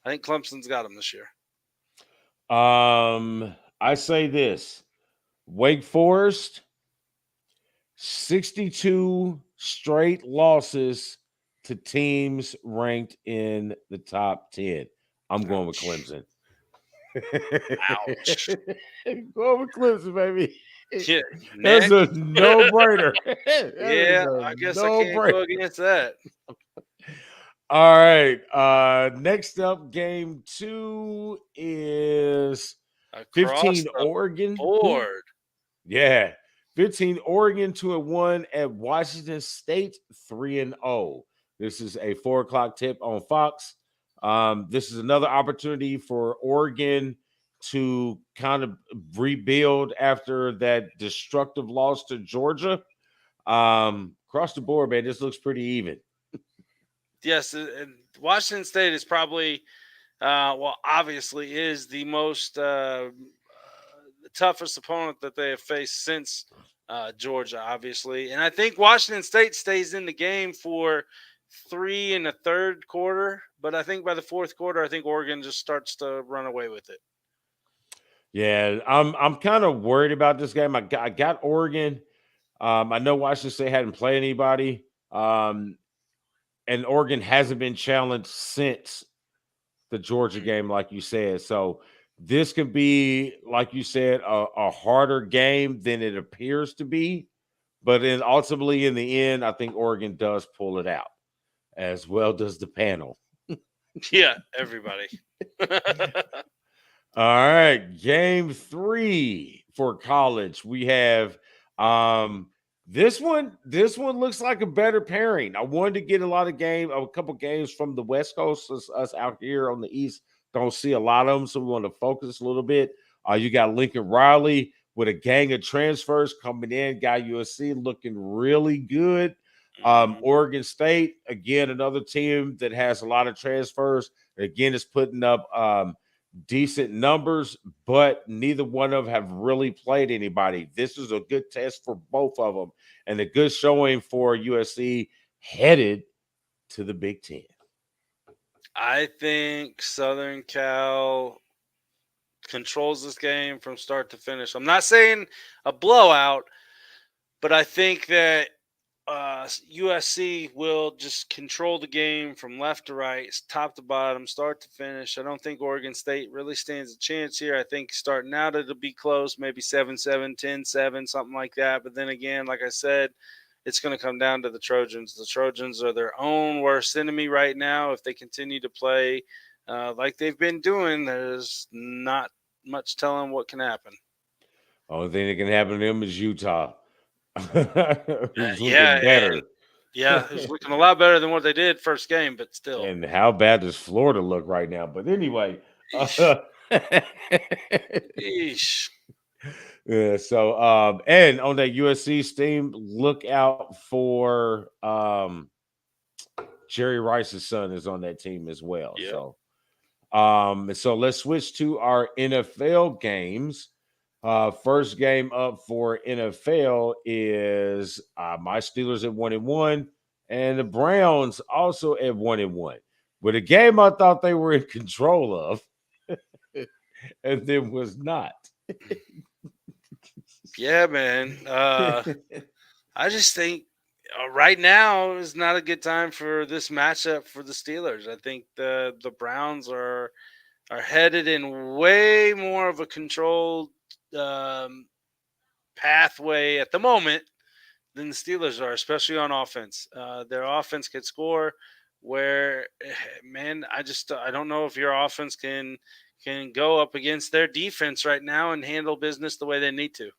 think Clemson's got them this year. I say this: Wake Forest, 62 straight losses to teams ranked in the top 10. I'm going with Clemson. Ouch. Going with Clemson, baby. Yeah, That's a no-brainer. I guess I can't go against that. All right. Next up, game 2 is 15 Oregon. Board. Yeah. 15 Oregon 2-1 at Washington State 3-0. This is a 4:00 tip on Fox. This is another opportunity for Oregon to kind of rebuild after that destructive loss to Georgia. Across the board, man, this looks pretty even. Yes, and Washington State is probably, obviously is the most the toughest opponent that they have faced since Georgia, obviously. And I think Washington State stays in the game for 3 1/3 quarter, but I think by the 4th quarter, I think Oregon just starts to run away with it. Yeah, I'm kind of worried about this game. I got Oregon. I know Washington State hadn't played anybody. And Oregon hasn't been challenged since the Georgia game, like you said. So this could be, like you said, a harder game than it appears to be. But then ultimately, in the end, I think Oregon does pull it out, as well does the panel. Yeah, everybody. All right, game 3 for college. We have this one looks like a better pairing. I wanted to get a couple games from the West Coast. Us out here on the East don't see a lot of them, so we want to focus a little bit. You got Lincoln Riley with a gang of transfers coming in. Got USC looking really good. Oregon State, again, another team that has a lot of transfers. Again, is putting up decent numbers, but neither one of them have really played anybody. This is a good test for both of them and a good showing for USC headed to the Big Ten. I think Southern Cal controls this game from start to finish. I'm not saying a blowout, but I think that USC will just control the game from left to right, top to bottom, start to finish. I don't think Oregon State really stands a chance here. I think starting out it'll be close, maybe 7-7, 10-7, something like that. But then again, like I said, it's going to come down to the Trojans. The Trojans are their own worst enemy right now. If they continue to play like they've been doing, there's not much telling what can happen. Only thing that can happen to them is Utah. Who's looking Yeah, better. It's looking a lot better than what they did first game, but still. And how bad does Florida look right now? But anyway. Eesh. Yeah, so and on that USC team, look out for Jerry Rice's son is on that team as well. Yeah. So let's switch to our NFL games. First game up for NFL is my Steelers at 1-1, and the Browns also at 1-1. With a game I thought they were in control of, and then was not. Yeah, man. I just think right now is not a good time for this matchup for the Steelers. I think the Browns are are headed in way more of a controlled pathway at the moment than the Steelers are, especially on offense. Their offense could score where, man, I don't know if your offense can go up against their defense right now and handle business the way they need to.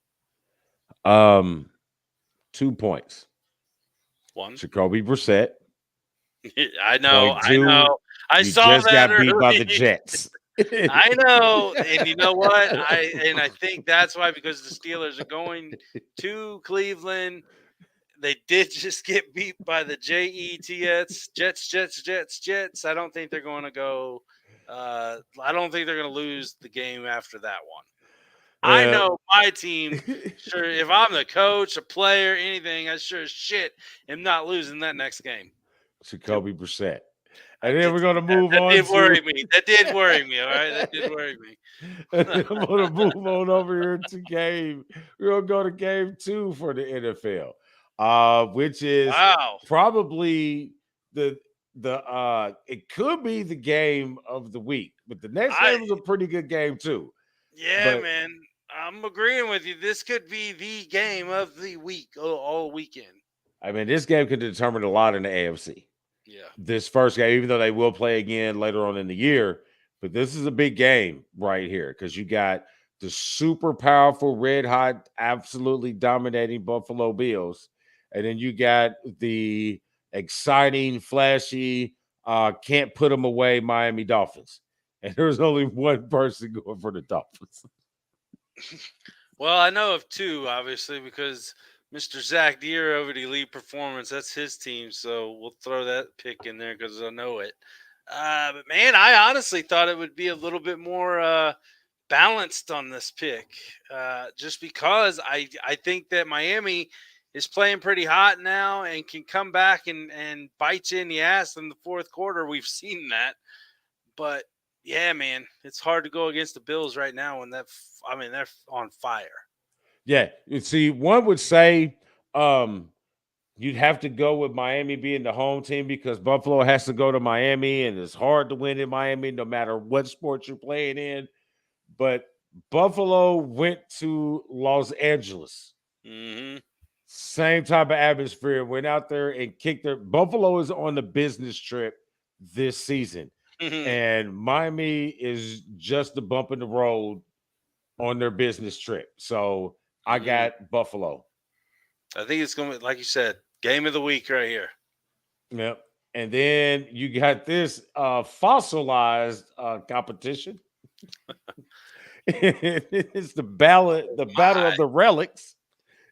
2 points. One. Jacoby Brissett. I know. Point two, I you saw just that got beat by the early. Jets. I know. And you know what? I think that's why, because the Steelers are going to Cleveland. They did just get beat by the Jets. Jets. I don't think they're going to go. I don't think they're going to lose the game after that one. I know my team. Sure, if I'm the coach, a player, anything, I sure as shit am not losing that next game. Jacoby Brissett. And then we're going to move that on. Did worry me. That did worry me. All right, that did worry me. I'm going to move on over here to game. We're going to go to game 2 for the NFL, which is probably the it could be the game of the week, but the next game is a pretty good game too. Yeah, man, I'm agreeing with you. This could be the game of the week all weekend. I mean, this game could determine a lot in the AFC. Yeah. This first game, even though they will play again later on in the year, but this is a big game right here because you got the super powerful, red hot, absolutely dominating Buffalo Bills. And then you got the exciting, flashy, can't put them away Miami Dolphins. And there's only one person going for the Dolphins. Well, I know of two, obviously, because Mr. Zach Deere over the Elite Performance, that's his team. So we'll throw that pick in there because I know it. But, man, I honestly thought it would be a little bit more balanced on this pick just because I think that Miami is playing pretty hot now and can come back and bite you in the ass in the fourth quarter. We've seen that. But, yeah, man, it's hard to go against the Bills right now when they're on fire. Yeah. You see, one would say you'd have to go with Miami being the home team because Buffalo has to go to Miami, and it's hard to win in Miami no matter what sport you're playing in. But Buffalo went to Los Angeles. Mm-hmm. Same type of atmosphere. Went out there and kicked their – Buffalo is on the business trip this season. Mm-hmm. And Miami is just a bump in the road on their business trip. So I got Buffalo. I think it's going to be, like you said, game of the week right here. Yep. And then you got this fossilized competition. It's the battle of the relics.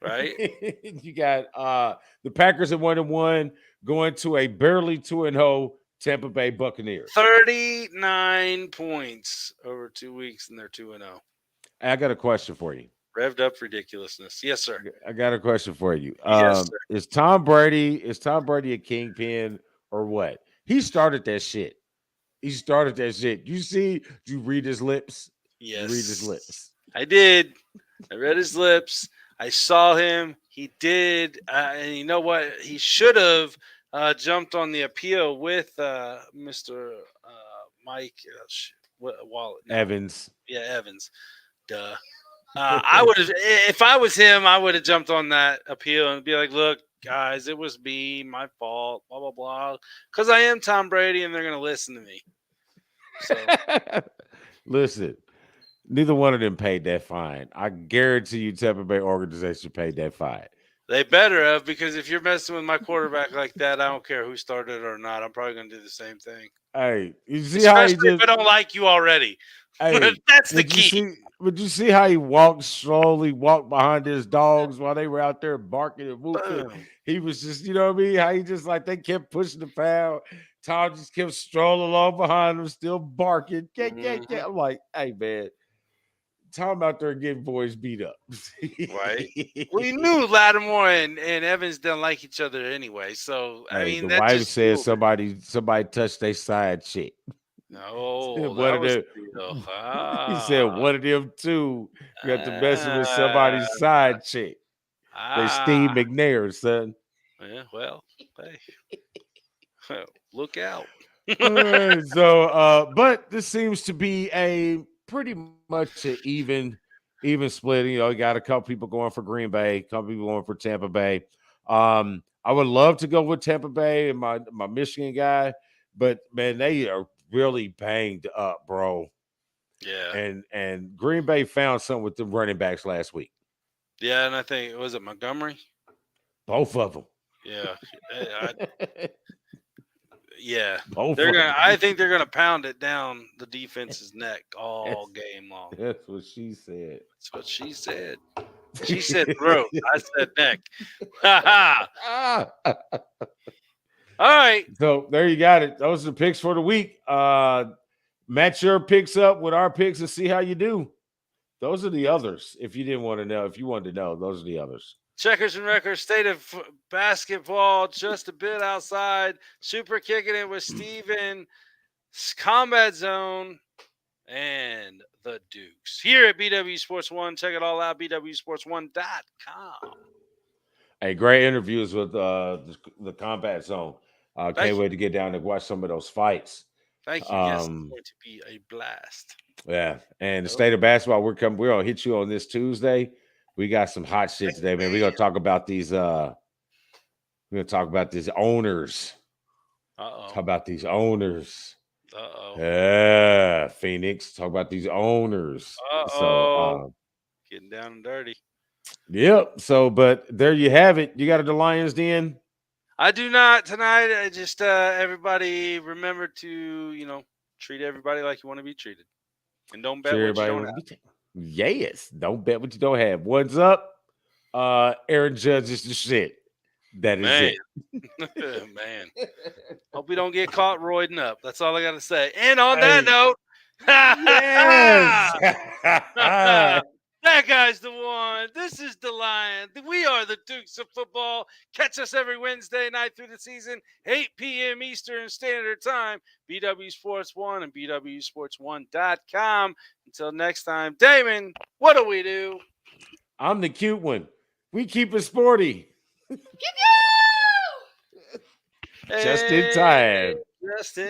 Right. You got the Packers at 1-1 going to a barely 2-0 Tampa Bay Buccaneers. 39 points over 2 weeks, and they're 2-0. I got a question for you. Revved up ridiculousness. Yes, sir. I got a question for you. Yes, sir. Is Tom Brady a kingpin or what? He started that shit. You read his lips? Yes. You read his lips. I did. I read his lips. I saw him. He did. And you know what? He should have jumped on the appeal with Mr. Mike Wallet. No. Evans. Yeah, Evans. Duh. I would have, if I was him, I would have jumped on that appeal and be like, look, guys, it was me, my fault, blah, blah, blah. Because I am Tom Brady and they're going to listen to me. So. Listen, neither one of them paid that fine. I guarantee you Tampa Bay organization paid that fine. They better have, because if you're messing with my quarterback like that, I don't care who started or not. I'm probably going to do the same thing. Hey, you see especially how if I don't like you already. Hey, that's the key. Would you see how he slowly walked behind his dogs while they were out there barking and whooping? He was just, you know what I mean? How he just like they kept pushing the foul. Tom just kept strolling along behind him, still barking. I'm like, hey, man. Tom out there getting boys beat up. Right. We knew Lattimore and Evans didn't like each other anyway. So, I mean, the wife said somebody touched their side chick. No, he said one of them two got to messing with somebody's side chick. They Steve McNair, son. Yeah, well, hey, look out. But this seems to be a pretty much an even split. You got a couple people going for Green Bay, a couple people going for Tampa Bay. I would love to go with Tampa Bay and my Michigan guy, but man, they are really banged up, bro. Yeah. And Green Bay found something with the running backs last week. Yeah, and I think was it Montgomery? Both of them. Yeah. Yeah. Both They're of gonna them. I think they're gonna pound it down the defense's neck all game long. That's what she said. That's what she said. She said throat. I said neck. Ha ha. All right. So there you got it. Those are the picks for the week. Match your picks up with our picks and see how you do. Those are the others. If you didn't want to know, if you wanted to know, those are the others. Checkers and records, state of basketball, just a bit outside. Super kicking it with Steven, Combat Zone, and the Dukes. Here at BW Sports One. Check it all out, BWSports1.com. Hey, great interviews with the Combat Zone. Thank Can't you. wait to get down and watch some of those fights. Thank you. Yes, it's going to be a blast. Yeah, and the state of basketball, we're gonna hit you on this Tuesday. We got some hot shit today, man. We're gonna talk about these. We're gonna talk about these owners. Talk about these owners. Yeah, Phoenix. Talk about these owners. So, getting down and dirty. Yep. So, but there you have it. You got the Lions Den. I do not tonight. I just everybody remember to treat everybody like you want to be treated, and don't bet what you don't have. Yes, don't bet what you don't have. What's up? Aaron Judge is the shit. That is it. Man. Hope we don't get caught roiding up. That's all I got to say. And on that note, yes. That guy's the one. This is the Lion. We are the Dukes of Football. Catch us every Wednesday night through the season, 8 p.m. Eastern Standard Time. BW Sports One and BWSports1.com. Until next time, Damon, what do we do? I'm the cute one. We keep it sporty. Just in time. Just in